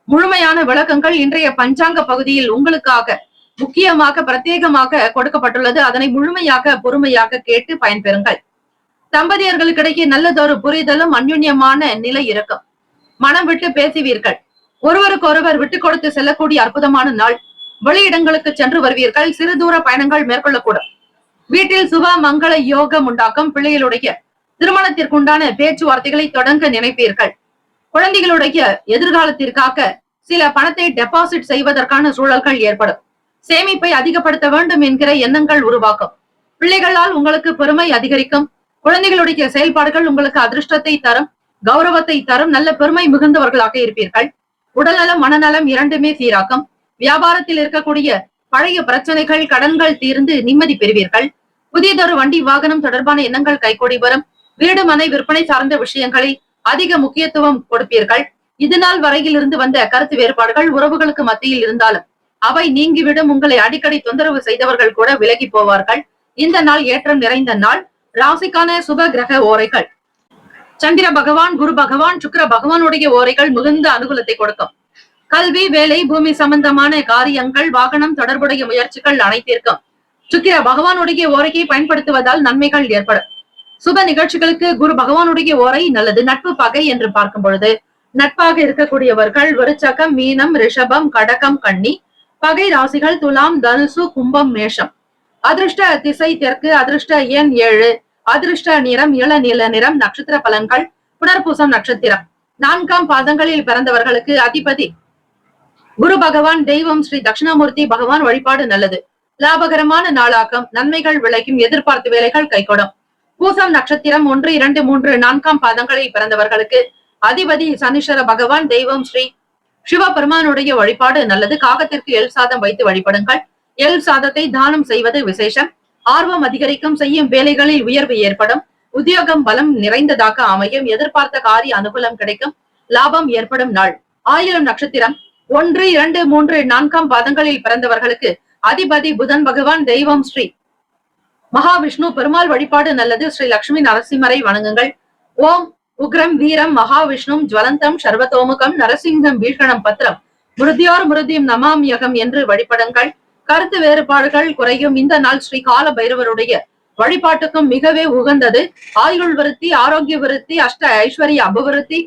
முழுமையான விளக்கங்கள் இன்றைய பஞ்சாங்க பகுதியில் உங்களுக்காக முக்கியமாக பிரத்யேகமாக கொடுக்கப்பட்டுள்ளது. அதனை முழுமையாக பொறுமையாக கேட்டு பயன்பெறுங்கள். தம்பதியர்களுக்கிடையே நல்லதொரு புரிதலும் அந்யுன்யமான நிலை இருக்கும். மனம் விட்டு பேசுவீர்கள். ஒருவருக்கொருவர் விட்டு கொடுத்து செல்லக்கூடிய அற்புதமான நாள். வெளியிடங்களுக்கு சென்று வருவீர்கள். சிறு தூர பயணங்கள் மேற்கொள்ளக்கூடும். வீட்டில் சுப மங்கள யோகம் உண்டாக்கும். பிள்ளைகளுடைய திருமணத்திற்குண்டான பேச்சுவார்த்தைகளை தொடங்க நினைப்பீர்கள். குழந்தைகளுடைய எதிர்காலத்திற்காக சில பணத்தை டெபாசிட் செய்வதற்கான சூழல்கள் ஏற்படும். சேமிப்பை அதிகப்படுத்த வேண்டும் என்கிற எண்ணங்கள் உருவாக்கும். பிள்ளைகளால் உங்களுக்கு பெருமை அதிகரிக்கும். குழந்தைகளுடைய செயல்பாடுகள் உங்களுக்கு அதிர்ஷ்டத்தை தரும், கௌரவத்தை தரும். நல்ல பெருமை மிகுந்தவர்களாக இருப்பீர்கள். உடல்நலம் மனநலம் இரண்டுமே சீராக்கும். வியாபாரத்தில் இருக்கக்கூடிய பழைய பிரச்சனைகள் கடன்கள் தீர்ந்து நிம்மதி பெறுவீர்கள். புதியதொரு வண்டி வாகனம் தொடர்பான எண்ணங்கள் கைகூடி வரும். வீடு மனை விற்பனை சார்ந்த விஷயங்களில் அதிக முக்கியத்துவம் கொடுப்பீர்கள். இதுநாள் வரையில் இருந்து வந்த கருத்து வேறுபாடுகள் உறவுகளுக்கு மத்தியில் இருந்தாலும் அவை நீங்கிவிடும். உங்களை அடிக்கடி தொந்தரவு செய்தவர்கள் கூட விலகி போவார்கள். இந்த நாள் ஏற்றம் நிறைந்த நாள். ராசிக்கான சுப கிரக ஓரைகள். சந்திர பகவான், குரு பகவான், சுக்கிர பகவானுடைய ஓரைகள் மிகுந்த அனுகூலத்தை கொடுக்கும். கல்வி, வேலை, பூமி சம்பந்தமான காரியங்கள், வாகனம் தொடர்புடைய முயற்சிகள் அனைத்திற்கும் சுக்கிர பகவானுடைய ஓரையை பயன்படுத்துவதால் நன்மைகள் ஏற்படும். சுப நிகழ்ச்சிகளுக்கு குரு பகவானுடைய ஓரை நல்லது. நட்பு பகை என்று பார்க்கும் பொழுது நட்பாக இருக்கக்கூடியவர்கள் விருச்சகம், மீனம், ரிஷபம், கடகம், கன்னி. பகை ராசிகள் துலாம், தனுசு, கும்பம், மேஷம். அதிர்ஷ்ட திசை தெற்கு. அதிர்ஷ்ட எண் 7. அதிர்ஷ்ட நிறம் இளநீல நிறம். நட்சத்திர பலன்கள் புனர்பூசம் நட்சத்திரம் 4ஆம் பாதங்களில் பிறந்தவர்களுக்கு அதிபதி குரு பகவான், தெய்வம் ஸ்ரீ தட்சிணாமூர்த்தி பகவான் வழிபாடு நல்லது. லாபகரமான நாளாக்கம், நன்மைகள் விளைக்கும், எதிர்பார்த்த வேலைகள் கைகூடும். பூசம் நட்சத்திரம் 1, 2, 3, 4ஆம் பாதங்களில் பிறந்தவர்களுக்கு அதிபதி சனீஸ்வர பகவான், தெய்வம் ஸ்ரீ சிவபெருமானுடைய வழிபாடு நல்லது. காகத்திற்கு எல் சாதம் வைத்து வழிபடுங்கள். எல் சாதத்தை தானம் செய்வது விசேஷம். ஆர்வம் அதிகரிக்கும், செய்யும் வேலைகளில் உயர்வு ஏற்படும். உத்தியோகம் பலம் நிறைந்ததாக அமையும். எதிர்பார்த்த காரிய அனுகூலம் கிடைக்கும். லாபம் ஏற்படும் நாள். ஆயிலம் நட்சத்திரம் 1, 2, 3, 4ஆம் பாதங்களில் பிறந்தவர்களுக்கு அதிபதி புதன் பகவான், தெய்வம் ஸ்ரீ மகாவிஷ்ணு பெருமாள் வழிபாடு நல்லது. ஸ்ரீ லட்சுமி நரசிம்மரை வணங்குங்கள். ஓம் உக்ரம் வீரம் மகாவிஷ்ணும் ஜுவலந்தம் சர்வதோமுகம் நரசிங்கம் பீஷணம் பத்திரம் மிருத்யோர் மிருத்யும் நமாமியகம் என்று வழிபடுங்கள். கருத்து வேறுபாடுகள் குறையும். இந்த நாள் ஸ்ரீ கால பைரவருடைய வழிபாட்டுக்கும் மிகவே உகந்தது. ஆயுள் விருத்தி, ஆரோக்கிய விருத்தி, அஷ்ட ஐஸ்வர்ய அபிவிருத்தி,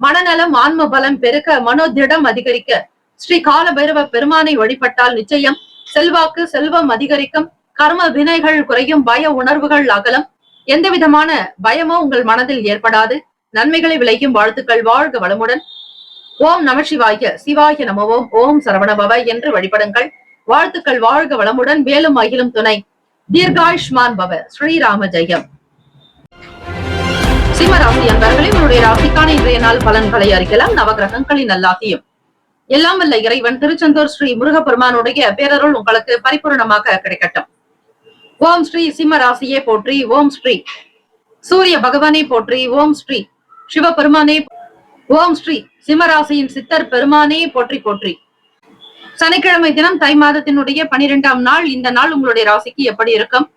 மனநலம், ஆன்ம பலம் பெருக்க, மனோதிடம் அதிகரிக்க ஸ்ரீ கால பைரவ பெருமானை வழிபட்டால் நிச்சயம் செல்வாக்கு, செல்வம் அதிகரிக்கும். கர்ம வினைகள் குறையும். பய உணர்வுகள் அகலம். எந்த விதமான பயமோ உங்கள் மனதில் ஏற்படாது. நன்மைகளை விளைக்கும். வாழ்த்துக்கள். வாழ்க வளமுடன். ஓம் நம சிவாய. சிவாய நமவோம். ஓம் சரவணபவ என்று வழிபடுங்கள். வாழ்த்துக்கள். வாழ்க வளமுடன். வேலும் அகிலும் துணை. தீர்காயுஷ்மான் பவ. ஸ்ரீராம ஜெயம். சிம்மராசி அன்பர்களே, உங்களுடைய ராசிக்கான இன்றைய நாள் பலன்களை அறிக்கலாம். நவகிரகங்களின் நல்லாசியும் எல்லாம் வல்ல இறைவன் திருச்செந்தூர் ஸ்ரீ முருகப்பெருமானுடைய பேரருள் உங்களுக்கு பரிபூர்ணமாக கிடைக்கட்டும். ஓம் ஸ்ரீ சிம்ம ராசியே போற்றி. ஓம் ஸ்ரீ சூரிய பகவானே போற்றி. ஓம் ஸ்ரீ சிவபெருமானே. ஓம் ஸ்ரீ சிம்மராசியின் சித்தர் பெருமானே போற்றி போற்றி. சனிக்கிழமை தினம் தை மாதத்தினுடைய 12ஆம் நாள். இந்த நாள் உங்களுடைய ராசிக்கு எப்படி இருக்கும்,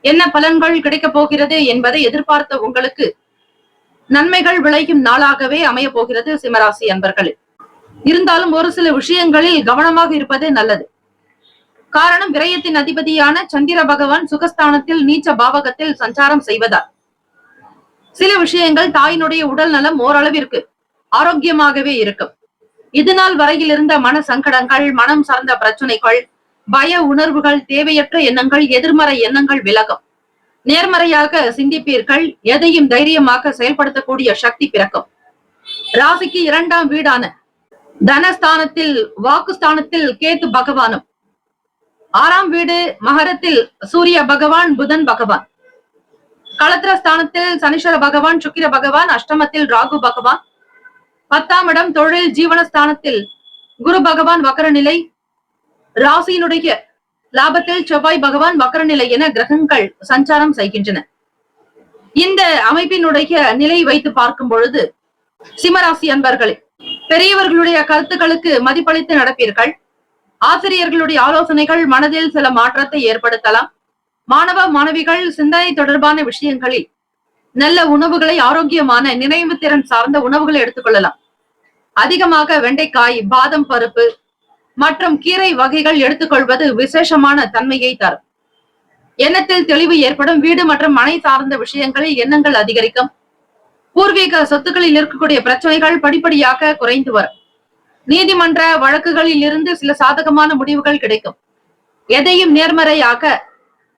என்ன பலன்கள் கிடைக்கப் போகிறது என்பதை எதிர்பார்த்த உங்களுக்கு நன்மைகள் விளையும் நாளாகவே அமைய போகிறது சிம்மராசி அன்பர்களே. இருந்தாலும் ஒரு சில விஷயங்களில் கவனமாக இருப்பது நல்லது. காரணம், விரயத்தின் அதிபதியான சந்திர பகவான் சுகஸ்தானத்தில் நீச்ச பாவகத்தில் சஞ்சாரம் செய்வதால் சில விஷயங்கள் தாயினுடைய உடல் நலம் ஓரளவிற்கு ஆரோக்கியமாகவே இருக்கும். இதுநாள் வரையில் இருந்த மன சங்கடங்கள், மனம் சார்ந்த பிரச்சனைகள், பய உணர்வுகள், தேவையற்ற எண்ணங்கள், எதிர்மறை எண்ணங்கள் விலகும். நேர்மறையாக சிந்திப்பீர்கள். எதையும் தைரியமாக செயல்படுத்தக்கூடிய சக்தி பிறக்கும். ராசிக்கு 2ஆம் வீடான தனஸ்தானத்தில், வாக்குஸ்தானத்தில் கேத்து பகவானும், 6ஆம் வீடு மகரத்தில் சூரிய பகவான், புதன் பகவான், களத்திரஸ்தானத்தில் சனீஸ்வர பகவான், சுக்கிர பகவான், அஷ்டமத்தில் ராகு பகவான், 10ஆம் இடம் தொழில் ஜீவனஸ்தானத்தில் குரு பகவான் வக்கரநிலை, ராசியினுடைய லாபத்தில் செவ்வாய் பகவான் வக்கரநிலை என கிரகங்கள் சஞ்சாரம் செய்கின்றன. இந்த அமைப்பினுடைய நிலை வைத்து பார்க்கும் பொழுது சிம்மராசி அன்பர்களே, பெரியவர்களுடைய கருத்துக்களுக்கு மதிப்பளித்து நடப்பீர்கள். ஆசிரியர்களுடைய ஆலோசனைகள் மனதில் சில மாற்றத்தை ஏற்படுத்தலாம். மாணவ மாணவிகள் சிந்தனை தொடர்பான விஷயங்களில் நல்ல உணவுகளை, ஆரோக்கியமான நினைவு திறன் சார்ந்த உணவுகளை எடுத்துக்கொள்ளலாம். அதிகமாக வெண்டைக்காய், பாதம் பருப்பு மற்றும் கீரை வகைகள் எடுத்துக்கொள்வது விசேஷமான தன்மையை தரும். எண்ணத்தில் தெளிவு ஏற்படும். வீடு மற்றும் மனை சார்ந்த விஷயங்களில் எண்ணங்கள் அதிகரிக்கும். பூர்வீக சொத்துக்களில் இருக்கக்கூடிய பிரச்சனைகள் படிப்படியாக குறைந்து வரும். நீதிமன்ற வழக்குகளில் இருந்து சில சாதகமான முடிவுகள் கிடைக்கும். எதையும் நேர்மறையாக,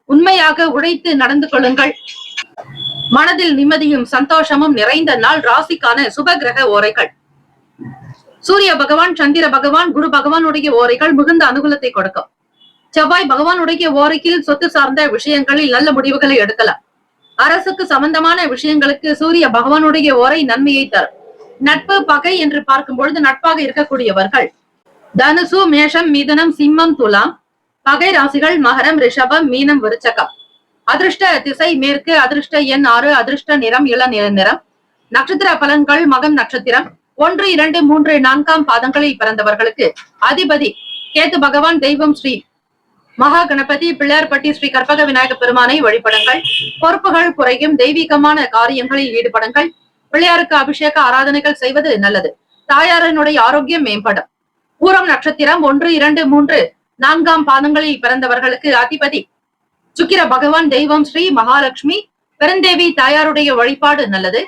உண்மையாக உழைத்து நடந்து கொள்ளுங்கள். மனதில் நிம்மதியும் சந்தோஷமும் நிறைந்த நாள். ராசிக்கான சுப கிரக ஓரைகள். சூரிய பகவான், சந்திர பகவான், குரு பகவானுடைய ஓரைகள் மிகுந்த அனுகூலத்தை கொடுக்கும். செவ்வாய் பகவானுடைய ஓரையில் சொத்து சார்ந்த விஷயங்களில் நல்ல முடிவுகளை எடுக்கலாம். அரசுக்கு சம்பந்தமான விஷயங்களுக்கு சூரிய பகவானுடைய ஓரை நன்மையை தரும். நட்பு, பகை என்று பார்க்கும் பொழுது நட்பாக இருக்கக்கூடியவர்கள் தனுசு, மேஷம், மிதுனம், சிம்மம், துலாம். பகை ராசிகள் மகரம், ரிஷபம், மீனம், விருச்சகம். அதிர்ஷ்ட திசை மேற்கு. அதிர்ஷ்ட எண் 6. அதிர்ஷ்ட நிறம் இளநில நிறம். நட்சத்திர பலன்கள். மகம் நட்சத்திரம் 1, 2, 3, 4ஆம் பாதங்களில் பிறந்தவர்களுக்கு அதிபதி கேத்து பகவான், தெய்வம் ஸ்ரீ மகா கணபதி, பிள்ளையார்பட்டி ஸ்ரீ கற்பக விநாயக பெருமானை வழிபடுங்கள். பொறுப்புகள் குறையும். தெய்வீகமான காரியங்களில் ஈடுபடுங்கள். பிள்ளையாருக்கு அபிஷேக ஆராதனைகள் செய்வது நல்லது. தாயாரினுடைய ஆரோக்கியம் மேம்படும். பூரம் நட்சத்திரம் 1, 2, 3, 4ஆம் பாதங்களில் பிறந்தவர்களுக்கு அதிபதி சுக்கிர பகவான், தெய்வம் ஸ்ரீ மகாலட்சுமி, பெருந்தேவி தாயாருடைய வழிபாடு நல்லது.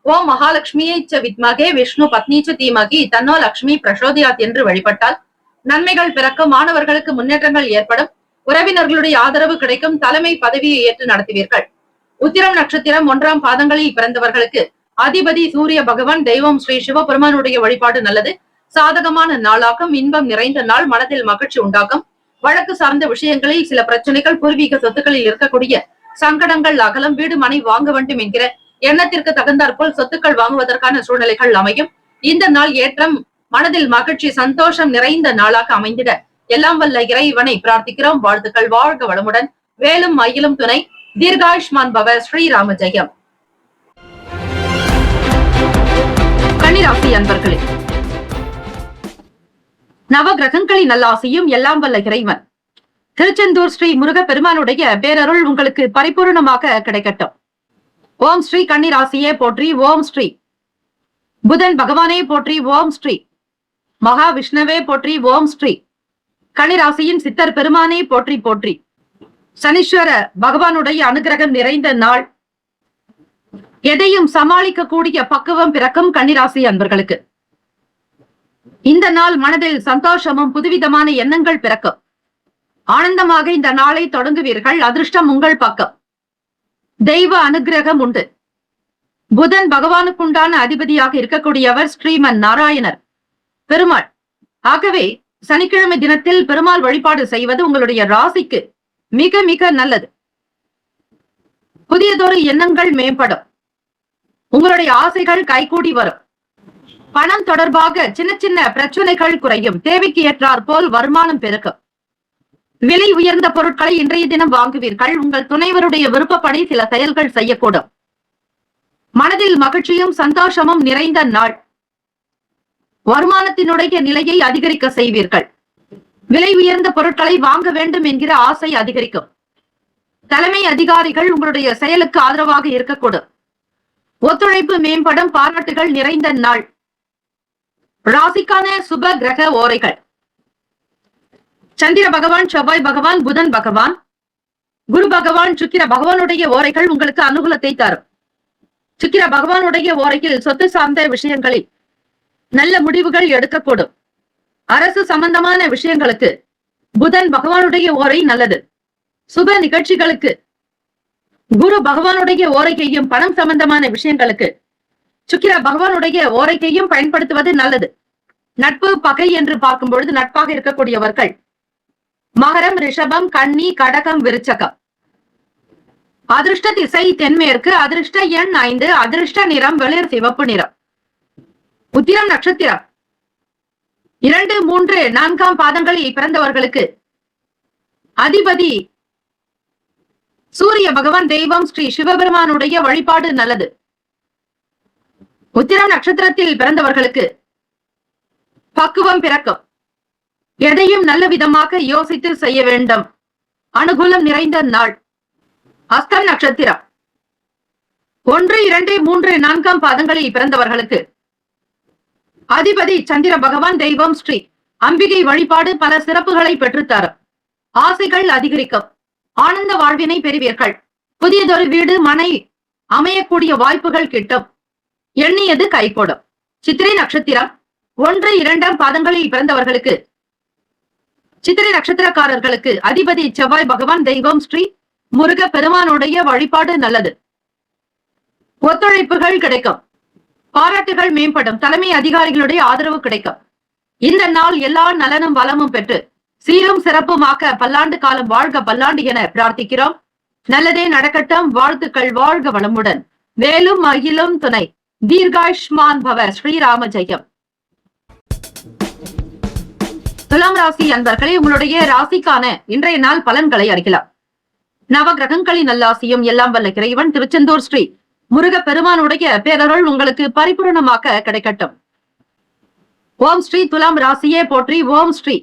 ஓம் மகாலட்சுமியை ச வித்மகே விஷ்ணு பத்னீச்ச தீமகி தன்னோ லட்சுமி பிரசோதியாத் என்று வழிபட்டால் நன்மைகள் பிறக்கும். மாணவர்களுக்கு முன்னேற்றங்கள் ஏற்படும். உறவினர்களுடைய ஆதரவு கிடைக்கும். தலைமை பதவியை ஏற்று நடத்துவீர்கள். உத்திரம் நட்சத்திரம் 1ஆம் பாதங்களில் பிறந்தவர்களுக்கு அதிபதி சூரிய பகவான், தெய்வம் ஸ்ரீ சிவபெருமானுடைய வழிபாடு நல்லது. சாதகமான நாளாகும், இன்பம் நிறைந்த நாள், மனதில் மகிழ்ச்சி உண்டாகும். வழக்கு சார்ந்த விஷயங்களில் சில பிரச்சனைகள், பூர்வீக சொத்துக்களில் இருக்கக்கூடிய சங்கடங்கள் அகலம். வீடு மனை வாங்க வேண்டும் என்கிற எண்ணத்திற்கு தகுந்தாற்போல் சொத்துக்கள் வாங்குவதற்கான சூழ்நிலைகள் அமையும். இந்த நாள் ஏற்றம், மனதில் மகிழ்ச்சி, சந்தோஷம் நிறைந்த நாளாக அமைந்திட எல்லாம் வல்ல இறைவனை பிரார்த்திக்கிறோம். வாழ்த்துக்கள். வாழ்க வளமுடன். வேலும் மயிலும் துணை. தீர்காயுஷ்மான் பவ. ஸ்ரீராம ஜெயம். கன்னிராசி அன்பர்களே, நவ கிரகங்களின் நல்லாசியும் எல்லாம் வல்ல இறைவன் திருச்செந்தூர் ஸ்ரீ முருக பெருமானுடைய பேரருள் உங்களுக்கு பரிபூர்ணமாக கிடைக்கட்டும். ஓம் ஸ்ரீ கன்னிராசியே போற்றி. ஓம் ஸ்ரீ புதன் பகவானே போற்றி. ஓம் ஸ்ரீ மகாவிஷ்ணுவே போற்றி. ஓம் ஸ்ரீ கன்னிராசியின் சித்தர் பெருமானே போற்றி போற்றி. சனீஸ்வர பகவானுடைய அனுகிரகம் நிறைந்த நாள். எதையும் சமாளிக்க கூடிய பக்குவம் பிறக்கும் கன்னிராசி அன்பர்களுக்கு. இந்த நாள் மனதில் சந்தோஷமும் புதுவிதமான எண்ணங்கள் பிறக்கும். ஆனந்தமாக இந்த நாளை தொடங்குவீர்கள். அதிர்ஷ்டம் உங்கள் பக்கம். தெய்வ அனுகிரகம் உண்டு. புதன் பகவானுக்குண்டான அதிபதியாக இருக்கக்கூடியவர் ஸ்ரீமன் நாராயணர் பெருமாள். ஆகவே சனிக்கிழமை தினத்தில் பெருமாள் வழிபாடு செய்வது உங்களுடைய ராசிக்கு மிக மிக நல்லது. புதியதொரு எண்ணங்கள் மேம்படும். உங்களுடைய ஆசைகள் கைகூடி வரும். பணம் தொடர்பாக சின்ன சின்ன பிரச்சனைகள் குறையும். தேவைக்கு ஏற்றாற் போல் வருமானம் பெருக்கும். விலை உயர்ந்த பொருட்களை இன்றைய தினம் வாங்குவீர்கள். உங்கள் துணைவருடைய விருப்பப்படி சில செயல்கள் செய்யக்கூடும். மனதில் மகிழ்ச்சியும் சந்தோஷமும் நிறைந்த நாள். வருமானத்தினுடைய நிலையை அதிகரிக்க செய்வீர்கள். விலை உயர்ந்த பொருட்களை வாங்க வேண்டும் என்கிற ஆசை அதிகரிக்கும். தலைமை அதிகாரிகள் உங்களுடைய செயலுக்கு ஆதரவாக இருக்கக்கூடும். ஒத்துழைப்பு மேம்படும். பாராட்டுகள் நிறைந்த நாள். ராசிக்கான சுப கிரக ஓரைகள். சந்திர பகவான், செவ்வாய் பகவான், புதன் பகவான், குரு பகவான், சுக்கிர பகவானுடைய ஓரைகள் உங்களுக்கு அனுகூலத்தை தரும். சுக்கிர பகவானுடைய ஓரையில் சொத்து சார்ந்த விஷயங்களில் நல்ல முடிவுகள் எடுக்கக்கூடும். அரசு சம்பந்தமான விஷயங்களுக்கு புதன் பகவானுடைய ஓரை நல்லது. சுப நிகழ்ச்சிகளுக்கு குரு பகவானுடைய ஓரைக்கையும், பணம் சம்பந்தமான விஷயங்களுக்கு சுக்கிர பகவானுடைய ஓரைக்கையும் பயன்படுத்துவது நல்லது. நட்பு பகை என்று பார்க்கும் பொழுது நட்பாக இருக்கக்கூடியவர்கள் மகரம், ரிஷபம், கன்னி, கடகம், விருச்சகம். அதிர்ஷ்ட திசை தென்மேற்கு. அதிர்ஷ்ட எண் 5. அதிர்ஷ்ட நிறம் வெளிர் சிவப்பு நிறம். உத்திரம் நட்சத்திரம் 2, 3, 4 பாதங்களில் பிறந்தவர்களுக்கு அதிபதி சூரிய பகவான், தெய்வம் ஸ்ரீ சிவபெருமானுடைய வழிபாடு நல்லது. உத்திரம் நட்சத்திரத்தில் பிறந்தவர்களுக்கு பக்குவம் பிறக்கும். எதையும் நல்ல விதமாக யோசித்து செய்ய வேண்டும். அனுகூலம் நிறைந்த நாள். அஸ்தம் நட்சத்திரம் 1, 2, 3, 4 பாதங்களில் பிறந்தவர்களுக்கு அதிபதி சந்திர பகவான், தெய்வம் ஸ்ரீ அம்பிகை வழிபாடு பல சிறப்புகளை பெற்றுத்தரும். ஆசைகள் அதிகரிக்கும். ஆனந்த வாழ்வினை பெறுவீர்கள். புதியதொரு வீடு மனை அமையக்கூடிய வாய்ப்புகள் கிட்டும். எண்ணியது கைகூடும். சித்திரை நட்சத்திரம் 1, 2 பாதங்களில் பிறந்தவர்களுக்கு சித்திரை நட்சத்திரக்காரர்களுக்கு அதிபதி செவ்வாய் பகவான், தெய்வம் ஸ்ரீ முருக பெருமானுடைய வழிபாடு நல்லது. ஒத்துழைப்புகள் கிடைக்கும். பாராட்டுகள் மேம்படும். தலைமை அதிகாரிகளுடைய ஆதரவு கிடைக்கும். இந்த நாள் எல்லா நலனும் வளமும் பெற்று சீரும் சிறப்புமாக பல்லாண்டு காலம் வாழ்க பல்லாண்டு என பிரார்த்திக்கிறோம். நல்லதே நடக்கட்டும். வாழ்த்துக்கள். வாழ்க வளமுடன். வேலும் மகிழும் துணை. தீர்காயுஷ்மான் பவ. ஸ்ரீராம ஜெயம். துலாம் ராசி அன்பர்களே, உங்களுடைய ராசிக்கான இன்றைய நாள் பலன்களை அறிக்கலாம். நவ கிரகங்களின் நல்லாசியும் எல்லாம் வல்ல இறைவன் திருச்செந்தூர் ஸ்ரீ முருக பெருமானுடைய பேரருள் உங்களுக்கு பரிபூரணமாக கிடைக்கட்டும். ஓம் ஸ்ரீ துலாம் ராசியே போற்றி. ஓம் ஸ்ரீ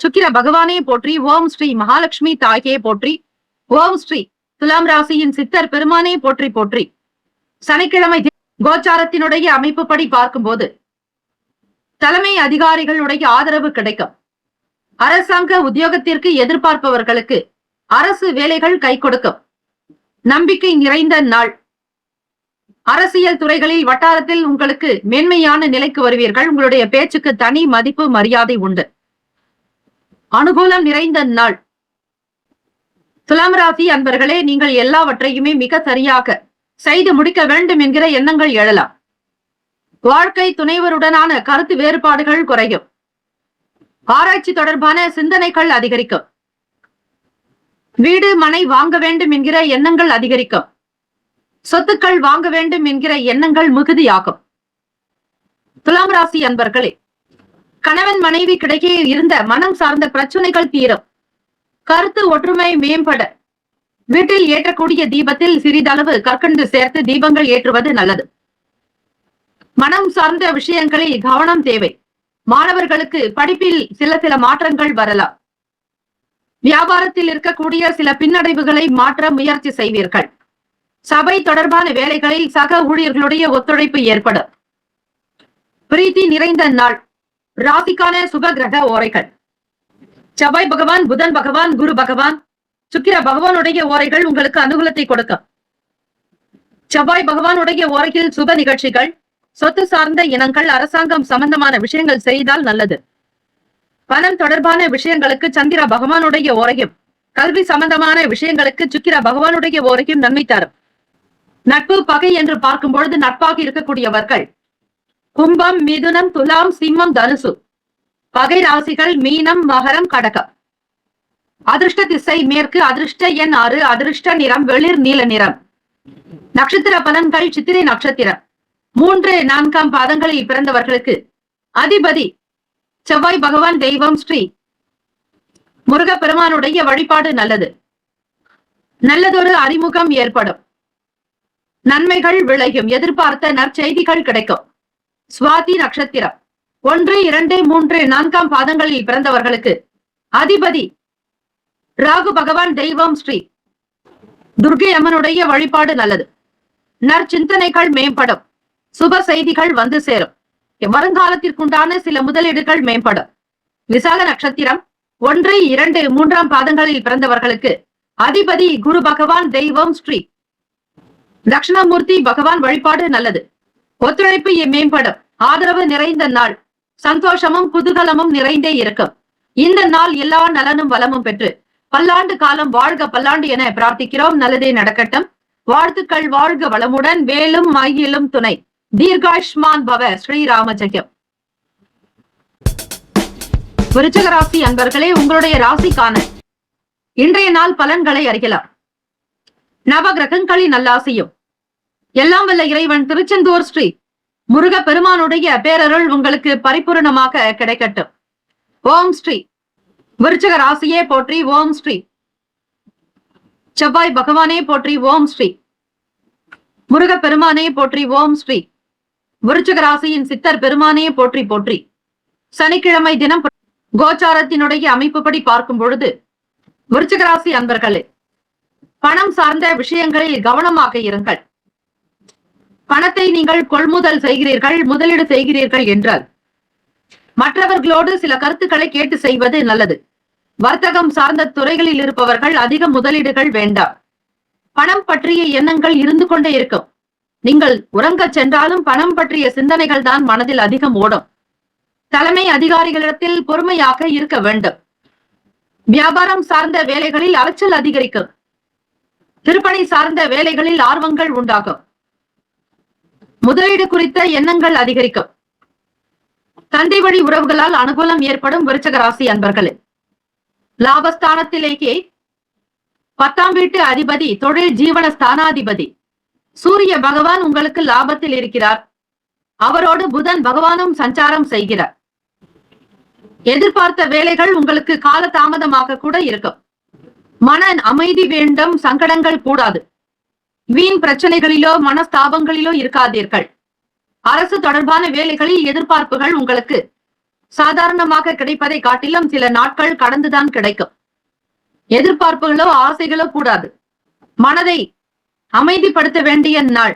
சுக்கிர பகவானே போற்றி. ஓம் ஸ்ரீ மகாலட்சுமி தாயே போற்றி. ஓம் ஸ்ரீ துலாம் ராசியின் சித்தர் பெருமானே போற்றி போற்றி. சனிக்கிழமை கோச்சாரத்தினுடைய அமைப்புப்படி பார்க்கும்போது தலைமை அதிகாரிகளுடைய ஆதரவு கிடைக்கும். அரசாங்க உத்தியோகத்திற்கு எதிர்பார்ப்பவர்களுக்கு அரசு வேலைகள் கை கொடுக்கும். நம்பிக்கை நிறைந்த நாள். அரசியல் துறைகளில் வட்டாரத்தில் உங்களுக்கு மேன்மையான நிலைக்கு வருவீர்கள். உங்களுடைய பேச்சுக்கு தனி மதிப்பு மரியாதை உண்டு. அனுகூலம் நிறைந்த நாள். துலாம் ராசி அன்பர்களே, நீங்கள் எல்லாவற்றையுமே மிக சரியாக செய்து முடிக்க வேண்டும் என்கிற எண்ணங்கள் எழலாம். வாழ்க்கை துணைவருடனான கருத்து வேறுபாடுகள் குறையும். ஆராய்ச்சி தொடர்பான சிந்தனைகள் அதிகரிக்கும். வீடு மனை வாங்க வேண்டும் என்கிற எண்ணங்கள் அதிகரிக்கும். சொத்துக்கள் வாங்க வேண்டும் என்கிற எண்ணங்கள் மிகுதியாகும். துலாம் ராசி அன்பர்களே, கணவன் மனைவி கிடைக்கே இருந்த மனம் சார்ந்த பிரச்சனைகள் தீரும். கருத்து ஒற்றுமை மேம்பட வீட்டில் ஏற்றக்கூடிய தீபத்தில் சிறிதளவு கற்கண்டு சேர்த்து தீபங்கள் ஏற்றுவது நல்லது. மனம் சார்ந்த விஷயங்களில் கவனம் தேவை. மாணவர்களுக்கு படிப்பில் சில மாற்றங்கள் வரலாம். வியாபாரத்தில் இருக்கக்கூடிய சில பின்னடைவுகளை மாற்ற முயற்சி செய்வீர்கள். சபை தொடர்பான வேலைகளில் சக ஊழியர்களுடைய ஒத்துழைப்பு ஏற்படும். பிரீத்தி நிறைந்த நாள். ராசிக்கான சுப கிரக ஓரைகள். செவ்வாய் பகவான், புதன் பகவான், குரு பகவான், சுக்கிர பகவானுடைய ஓரைகள் உங்களுக்கு அனுகூலத்தை கொடுக்கும். செவ்வாய் பகவானுடைய ஓரையில் சுப நிகழ்ச்சிகள், சொத்து சார்ந்த இனங்கள், அரசாங்கம் சம்பந்தமான விஷயங்கள் செய்தால் நல்லது. பணம் தொடர்பான விஷயங்களுக்கு சந்திர பகவானுடைய ஓரையும், கல்வி சம்பந்தமான விஷயங்களுக்கு சுக்கிர பகவானுடைய ஓரையும் நன்மை தரும். நட்பு பகை என்று பார்க்கும் பொழுது நட்பாக இருக்கக்கூடியவர்கள் கும்பம், மிதுனம், துலாம், சிம்மம், தனுசு. பகை ராசிகள் மீனம், மகரம், கடகம். அதிர்ஷ்ட திசை மேற்கு. அதிர்ஷ்ட எண் 6. அதிர்ஷ்ட நிறம் வெளிர் நீல நிறம். நட்சத்திர பலன்கள் சித்திரை நட்சத்திரம் 3, 4 பாதங்களில் பிறந்தவர்களுக்கு அதிபதி செவ்வாய் பகவான். தெய்வம் ஸ்ரீ முருகப்பெருமானுடைய வழிபாடு நல்லது. நல்லதொரு அறிமுகம் ஏற்படும். நன்மைகள் விளையும். எதிர்பார்த்த நற்செய்திகள் கிடைக்கும். சுவாதி நட்சத்திரம் 1, 2, 3, 4 பாதங்களில் பிறந்தவர்களுக்கு அதிபதி ராகு பகவான். தெய்வம் ஸ்ரீ துர்கை அம்மனுடைய வழிபாடு நல்லது. நற்சிந்தனைகள் மேம்படும். சுப செய்திகள் வந்து சேரும். வருங்காலத்திற்குண்டான சில முதலீடுகள் மேம்படும். விசாக நட்சத்திரம் 1, 2, 3 பாதங்களில் பிறந்தவர்களுக்கு அதிபதி குரு பகவான். தெய்வம் ஸ்ரீ தட்சிணாமூர்த்தி பகவான் வழிபாடு நல்லது. ஒத்துழைப்பு மேம்படும். ஆதரவு நிறைந்த நாள். சந்தோஷமும் குதூகலமும் நிறைந்தே இருக்கும். இந்த நாள் எல்லா நலனும் வளமும் பெற்று பல்லாண்டு காலம் வாழ்க பல்லாண்டு என பிரார்த்திக்கிறோம். நல்லதே நடக்கட்டும். வாழ்த்துக்கள். வாழ்க வளமுடன். வேலும் மயிலும் துணை. தீர்காயுஷ்மான் பவ. ஸ்ரீராம ஜெயம். விருச்சிக ராசி அன்பர்களே, உங்களுடைய ராசிக்கான இன்றைய நாள் பலன்களை அறியலாம். நவ கிரகங்களின் நல்லாசியும் எல்லாம் வல்ல இறைவன் திருச்செந்தூர் ஸ்ரீ முருக பெருமானுடைய பேரருள் உங்களுக்கு பரிபூரணமாக கிடைக்கட்டும். ஓம் ஸ்ரீ விருச்சிக ராசியே போற்றி. ஓம் ஸ்ரீ செவ்வாய் பகவானே போற்றி. ஓம் ஸ்ரீ முருக பெருமானே போற்றி. ஓம் ஸ்ரீ விருச்சிக ராசியின் சித்தர் பெருமானே போற்றி போற்றி. சனிக்கிழமை தினம் கோச்சாரத்தினுடைய அமைப்புப்படி பார்க்கும் பொழுது விருச்சிக ராசி அன்பர்களே, பணம் சார்ந்த விஷயங்களில் கவனமாக இருங்கள். பணத்தை நீங்கள் கொள்முதல் செய்கிறீர்கள், முதலீடு செய்கிறீர்கள் என்றால் மற்றவர்களோடு சில கருத்துக்களை கேட்டு செய்வது நல்லது. வர்த்தகம் சார்ந்த துறைகளில் இருப்பவர்கள் அதிக முதலீடுகள் வேண்டாம். பணம் பற்றிய எண்ணங்கள் இருந்து கொண்டே இருக்கும். நீங்கள் உறங்க சென்றாலும் பணம் பற்றிய சிந்தனைகள் தான் மனதில் அதிகம் ஓடும். தலைமை அதிகாரிகளிடத்தில் பொறுமையாக இருக்க வேண்டும். வியாபாரம் சார்ந்த வேலைகளில் அலைச்சல் அதிகரிக்கும். திருப்பணி சார்ந்த வேலைகளில் ஆர்வங்கள் உண்டாகும். முதலீடு குறித்த எண்ணங்கள் அதிகரிக்கும். தந்தை வழி உறவுகளால் அனுகூலம் ஏற்படும். விருச்சிக ராசி அன்பர்களே, லாபஸ்தானத்திலேயே 10ஆம் வீட்டு அதிபதி, தொழில் ஜீவன ஸ்தானாதிபதி சூரிய பகவான் உங்களுக்கு லாபத்தில் இருக்கிறார். அவரோடு புதன் பகவானும் சஞ்சாரம் செய்கிறார். எதிர்பார்த்த வேலைகள் உங்களுக்கு கால தாமதமாக கூட இருக்கும். மன அமைதி வேண்டும். சங்கடங்கள் கூடாது. வீண் பிரச்சனைகளிலோ மனஸ்தாபங்களிலோ இருக்காதீர்கள். அரசு தொடர்பான வேலைகளில் எதிர்பார்ப்புகள் உங்களுக்கு சாதாரணமாக கிடைப்பதை காட்டிலும் சில நாட்கள் கடந்துதான் கிடைக்கும். எதிர்பார்ப்புகளோ ஆசைகளோ கூடாது. மனதை அமைதிப்படுத்த வேண்டிய நாள்.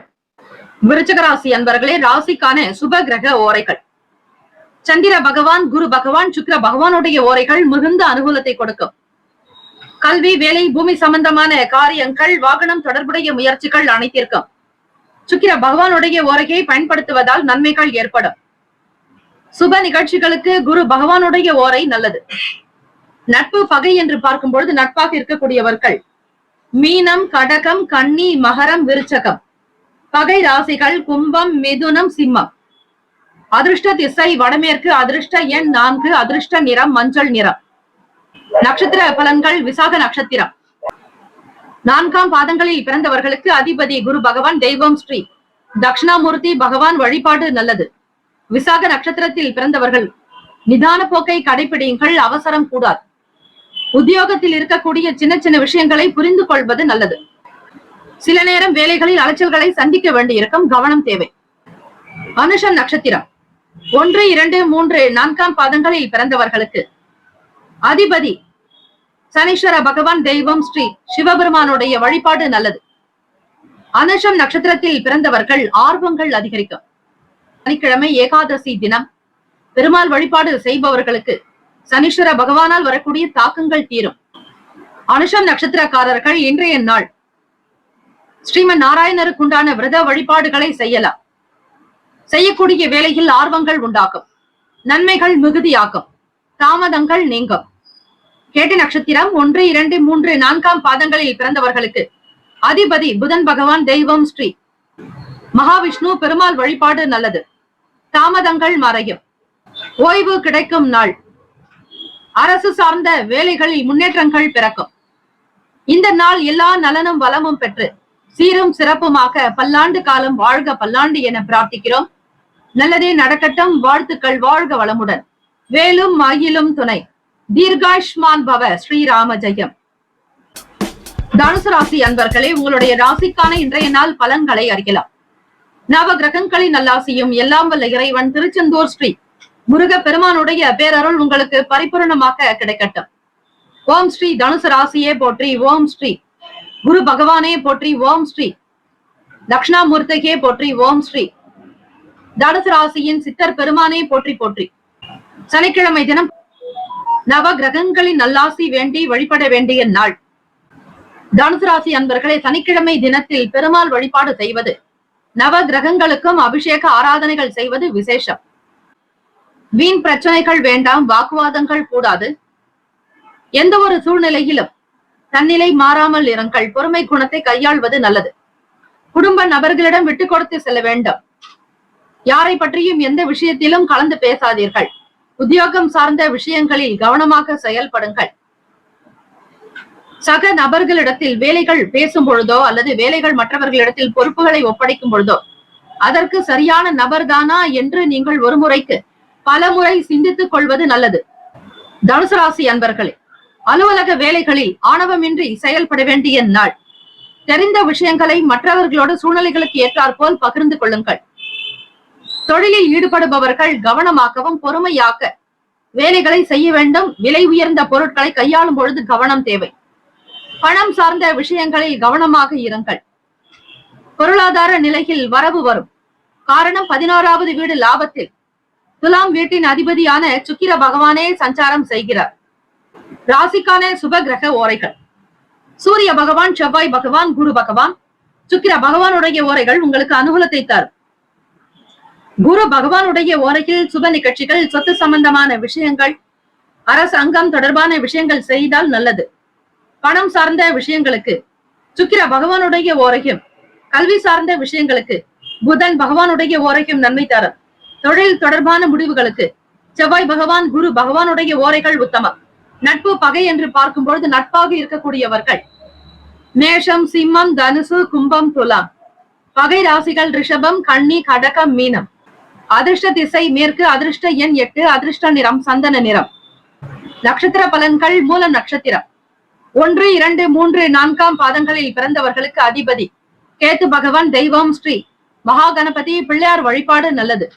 விருச்சிக ராசி அன்பர்களே, ராசிக்கான சுப கிரக ஓரைகள். சந்திர பகவான், குரு பகவான், சுக்கிர பகவானுடைய ஓரைகள் மிகுந்த அனுகூலத்தை கொடுக்கும். கல்வி, வேலை, பூமி சம்பந்தமான காரியங்கள், வாகனம் தொடர்புடைய முயற்சிகள் அனைத்திற்கும் சுக்கிர பகவானுடைய ஓரையை பயன்படுத்துவதால் நன்மைகள் ஏற்படும். சுப நிகழ்ச்சிகளுக்கு குரு பகவானுடைய ஓரை நல்லது. நட்பு பகை என்று பார்க்கும் பொழுது நட்பாக இருக்கக்கூடியவர்கள் மீனம், கடகம், கன்னி, மகரம், விருச்சகம். பகை ராசிகள் கும்பம், மிதுனம், சிம்மம். அதிர்ஷ்ட திசை வடமேற்கு, அதிர்ஷ்ட எண் 4, அதிர்ஷ்ட நிறம் மஞ்சள் நிறம். நட்சத்திர பலன்கள். விசாக நட்சத்திரம் 4ஆம் பாதங்களில் பிறந்தவர்களுக்கு அதிபதி குரு பகவான், தெய்வம் ஸ்ரீ தட்சிணாமூர்த்தி பகவான் வழிபாடு நல்லது. விசாக நட்சத்திரத்தில் பிறந்தவர்கள் நிதான போக்கை கடைபிடியுங்கள், அவசரம் கூடாது. உத்தியோகத்தில் இருக்கக்கூடிய சின்ன சின்ன விஷயங்களை புரிந்து கொள்வது நல்லது. சில நேரம் வேலைகளில் அலைச்சல்களை சந்திக்க வேண்டியிருக்கும், கவனம் தேவை. அனுஷம் நட்சத்திரம் 1, 2, 3, 4ஆம் பாதங்களில் பிறந்தவர்களுக்கு அதிபதி சனீஸ்வர பகவான், தெய்வம் ஸ்ரீ சிவபெருமானுடைய வழிபாடு நல்லது. அனுஷம் நட்சத்திரத்தில் பிறந்தவர்கள் ஆர்வங்கள் அதிகரிக்கும். சனிக்கிழமை ஏகாதசி தினம் பெருமாள் வழிபாடு செய்பவர்களுக்கு சனீஸ்வர பகவானால் வரக்கூடிய தாக்கங்கள் தீரும். அனுஷம் நட்சத்திரக்காரர்கள் இன்றைய நாள் ஸ்ரீமன் நாராயணருக்குண்டான விரத வழிபாடுகளை செய்யலாம். செய்யக்கூடிய வேலையில் ஆர்வங்கள் உண்டாகும், நன்மைகள் மிகுதியாகும், தாமதங்கள் நீங்கும். கேட்டை நட்சத்திரம் 1, 2, 3, 4ஆம் பாதங்களில் பிறந்தவர்களுக்கு அதிபதி புதன் பகவான், தெய்வம் ஸ்ரீ மகாவிஷ்ணு பெருமாள் வழிபாடு நல்லது. தாமதங்கள் மறையும், ஓய்வு கிடைக்கும் நாள். அரசு சார்ந்த வேலைகளில் முன்னேற்றங்கள் பிறக்கும். இந்த நாள் எல்லா நலனும் வளமும் பெற்று சீரும் சிறப்புமாக பல்லாண்டு காலம் வாழ்க பல்லாண்டு என பிரார்த்திக்கிறோம். நல்லதே நடக்கட்டும், வாழ்த்துக்கள். வாழ்க வளமுடன், வேலும் மயிலும் துணை, தீர்காயுஷ்மான் பவ, ஸ்ரீராம ஜெயம். தனுசு ராசி அன்பர்களே, உங்களுடைய ராசிக்கான இன்றைய நாள் பலன்களை அறியலாம். நவ கிரகங்களின் நல்லாசியும் எல்லாம் வல்ல இறைவன் திருச்செந்தூர் ஸ்ரீ முருக பெருமானுடைய பேரருள் உங்களுக்கு பரிபூரணமாக கிடைக்கட்டும். ஓம் ஸ்ரீ தனுசு ராசியே போற்றி, ஓம் ஸ்ரீ குரு பகவானே போற்றி, ஓம் ஸ்ரீ தட்சிணாமூர்த்தியே போற்றி, ஓம் ஸ்ரீ தனுசு ராசியின் சித்தர் பெருமானே போற்றி போற்றி. சனிக்கிழமை தினம் நவ கிரகங்களின் நல்லாசி வேண்டி வழிபட வேண்டிய நாள். தனுசு ராசி அன்பர்களே, சனிக்கிழமை தினத்தில் பெருமாள் வழிபாடு செய்வது, நவ கிரகங்களுக்கும் அபிஷேக ஆராதனைகள் செய்வது விசேஷம். வீண் பிரச்சனைகள் வேண்டாம், வாக்குவாதங்கள் கூடாது. எந்த ஒரு சூழ்நிலையிலும் தன்னிலை மாறாமல் இருங்கள், பொறுமை குணத்தை கையாள்வது நல்லது. குடும்ப நபர்களிடம் விட்டு கொடுத்து செல்ல வேண்டும். யாரை பற்றியும் எந்த விஷயத்திலும் கலந்து பேசாதீர்கள். உத்தியோகம் சார்ந்த விஷயங்களில் கவனமாக செயல்படுங்கள். சக நபர்களிடத்தில் வேலைகள் பேசும் பொழுதோ அல்லது வேலைகள் மற்றவர்களிடத்தில் பொறுப்புகளை ஒப்படைக்கும் பொழுதோ அதற்கு சரியான நபர்தானா என்று நீங்கள் ஒரு முறைக்கு பல முறை சிந்தித்துக் கொள்வது நல்லது. தனுசு ராசி அன்பர்களே, அலுவலக வேலைகளில் ஆணவமின்றி செயல்பட வேண்டிய நாள். தெரிந்த விஷயங்களை மற்றவர்களோட சூழ்நிலைகளுக்கு ஏற்றாற்போல் பகிர்ந்து கொள்ளுங்கள். தொழிலில் ஈடுபடுபவர்கள் கவனமாகவும் பொறுமையாக வேலைகளை செய்ய வேண்டும். விலை உயர்ந்த பொருட்களை கையாளும் பொழுது கவனம் தேவை. பணம் சார்ந்த விஷயங்களில் கவனமாக இருங்கள். பொருளாதார நிலையில் வரவு வரும். காரணம் 11வது வீடு லாபத்தில் துலாம் வீட்டின் அதிபதியான சுக்கிர பகவானே சஞ்சாரம் செய்கிறார். ராசிக்கான சுப கிரக ஓரைகள்: சூரிய பகவான், செவ்வாய் பகவான், குரு பகவான், சுக்கிர பகவானுடைய ஓரைகள் உங்களுக்கு அனுகூலத்தை தரும். குரு பகவானுடைய ஓரையில் சுப நிகழ்ச்சிகள், சொத்து சம்பந்தமான விஷயங்கள், அரசாங்கம் தொடர்பான விஷயங்கள் செய்தால் நல்லது. பணம் சார்ந்த விஷயங்களுக்கு சுக்கிர பகவானுடைய ஓரையும், கல்வி சார்ந்த விஷயங்களுக்கு புதன் பகவானுடைய ஓரையும் நன்மை தரும். தொழில் தொடர்பான முடிவுகளுக்கு செவ்வாய் பகவான், குரு பகவானுடைய ஓரைகள் உத்தமம். நட்பு பகை என்று பார்க்கும் பொழுது நட்பாக இருக்கக்கூடியவர்கள் மேஷம், சிம்மம், தனுசு, கும்பம், துலாம். பகை ராசிகள் ரிஷபம், கன்னி, கடகம், மீனம். அதிர்ஷ்ட திசை மேற்கு, அதிர்ஷ்ட எண் 8, அதிர்ஷ்ட நிறம் சந்தன நிறம். நட்சத்திர பலன்கள். மூலம் நட்சத்திரம் 1, 2, 3, 4ஆம் பாதங்களில் பிறந்தவர்களுக்கு அதிபதி கேத்து பகவான், தெய்வம் ஸ்ரீ மகா கணபதி பிள்ளையார் வழிபாடு நல்லது.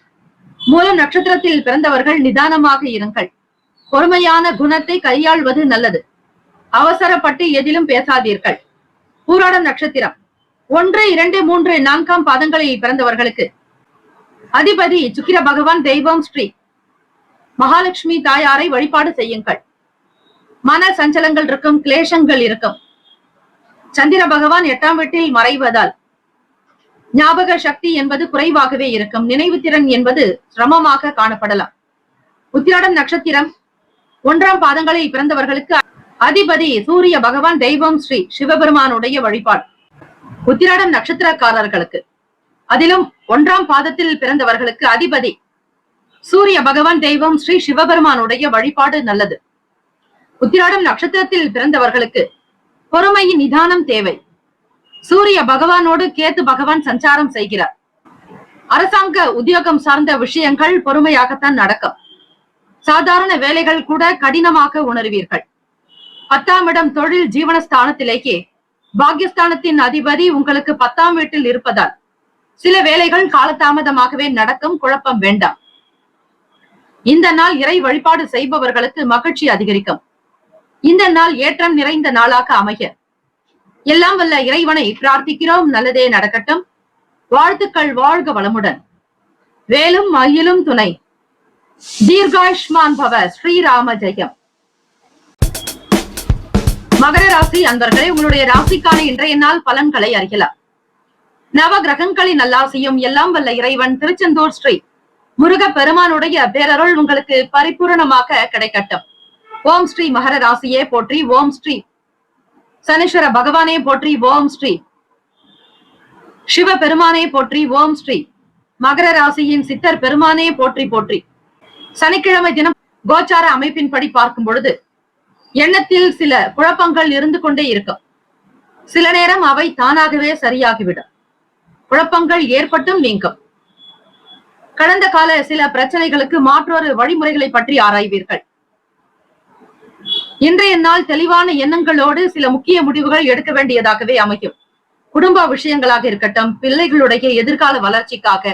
மூலம் நட்சத்திரத்தில் பிறந்தவர்கள் நிதானமாக இருங்கள். பொறுமையான குணத்தை கையாள்வது நல்லது. அவசரப்பட்டு எதிலும் பேசாதீர்கள். பூராடம் நட்சத்திரம் 1, 2, 3, 4ஆம் பாதங்களில் பிறந்தவர்களுக்கு அதிபதி சுக்கிர பகவான், தெய்வம் ஸ்ரீ மகாலட்சுமி தாயாரை வழிபாடு செய்யுங்கள். மன சஞ்சலங்கள் இருக்கும், கிளேசங்கள் இருக்கும். சந்திர பகவான் 8ஆம் வீட்டில் மறைவதால் ஞாபக சக்தி என்பது குறைவாகவே இருக்கும். நினைவு திறன் என்பது சிரமமாக காணப்படலாம். உத்திராடம் நட்சத்திரம் 1ஆம் பாதங்களில் பிறந்தவர்களுக்கு அதிபதி சூரிய பகவான், தெய்வம் ஸ்ரீ சிவபெருமானுடைய வழிபாடு. உத்திராடம் நட்சத்திரக்காரர்களுக்கு அதிலும் 1ஆம் பாதத்தில் பிறந்தவர்களுக்கு அதிபதி சூரிய பகவான் தெய்வம் ஸ்ரீ சிவபெருமானுடைய வழிபாடு நல்லது. உத்திராடம் நட்சத்திரத்தில் பிறந்தவர்களுக்கு பொறுமையின் நிதானம் தேவை. சூரிய பகவானோடு கேத்து பகவான் சஞ்சாரம் செய்கிறார். அரசாங்க உத்தியோகம் சார்ந்த விஷயங்கள் பொறுமையாகத்தான் நடக்கும். சாதாரண வேலைகள் கூட கடினமாக உணர்வீர்கள். 10ஆம் இடம் தொழில் ஜீவனஸ்தானத்திலேயே பாக்யஸ்தானத்தின் அதிபதி உங்களுக்கு 10ஆம் வீட்டில் இருப்பதால் சில வேலைகள் காலதாமதமாகவே நடக்கும். குழப்பம் வேண்டாம். இந்த நாள் இறை வழிபாடு செய்பவர்களுக்கு மகிழ்ச்சி அதிகரிக்கும். இந்த நாள் ஏற்றம் நிறைந்த நாளாக அமைய எல்லாம் வல்ல இறைவனை பிரார்த்திக்கிறோம். நல்லதே நடக்கட்டும். வாழ்த்துக்கள். வாழ்க வளமுடன். வேலும் மயிலும் துணை. தீர்காயுஷ்மான் பவ. ஸ்ரீராம ஜெயம். மகர ராசி அன்பர்களே, உங்களுடைய ராசிக்கான இன்றைய நாள் பலன்களை அறியலாம். நவ கிரகங்களின் நல்லாசியும் எல்லாம் வல்ல இறைவன் திருச்செந்தூர் ஸ்ரீ முருக பெருமானுடைய பேரருள் உங்களுக்கு பரிபூரணமாக கிடைக்கட்டும். ஓம் ஸ்ரீ மகர ராசியே போற்றி. ஓம் ஸ்ரீ சனீஸ்வர பகவானே போற்றி. ஓம் ஸ்ரீ சிவ பெருமானே போற்றி. ஓம் ஸ்ரீ மகர ராசியின் சித்தர் பெருமானே போற்றி போற்றி. சனிக்கிழமை தினம் கோச்சார அமைப்பின்படி பார்க்கும் பொழுது எண்ணத்தில் சில குழப்பங்கள் இருந்து கொண்டே இருக்கும். சில நேரம் அவை தானாகவே சரியாகிவிடும். குழப்பங்கள் ஏற்பட்டும் நீங்கும். கடந்த கால சில பிரச்சனைகளுக்கு மாற்றொரு வழிமுறைகளை பற்றி ஆராய்வீர்கள். இன்றைய நாள் தெளிவான எண்ணங்களோடு சில முக்கிய முடிவுகள் எடுக்க வேண்டியதாகவே அமையும். குடும்ப விஷயங்களாக இருக்கட்டும், பிள்ளைகளுடைய எதிர்கால வளர்ச்சிக்காக,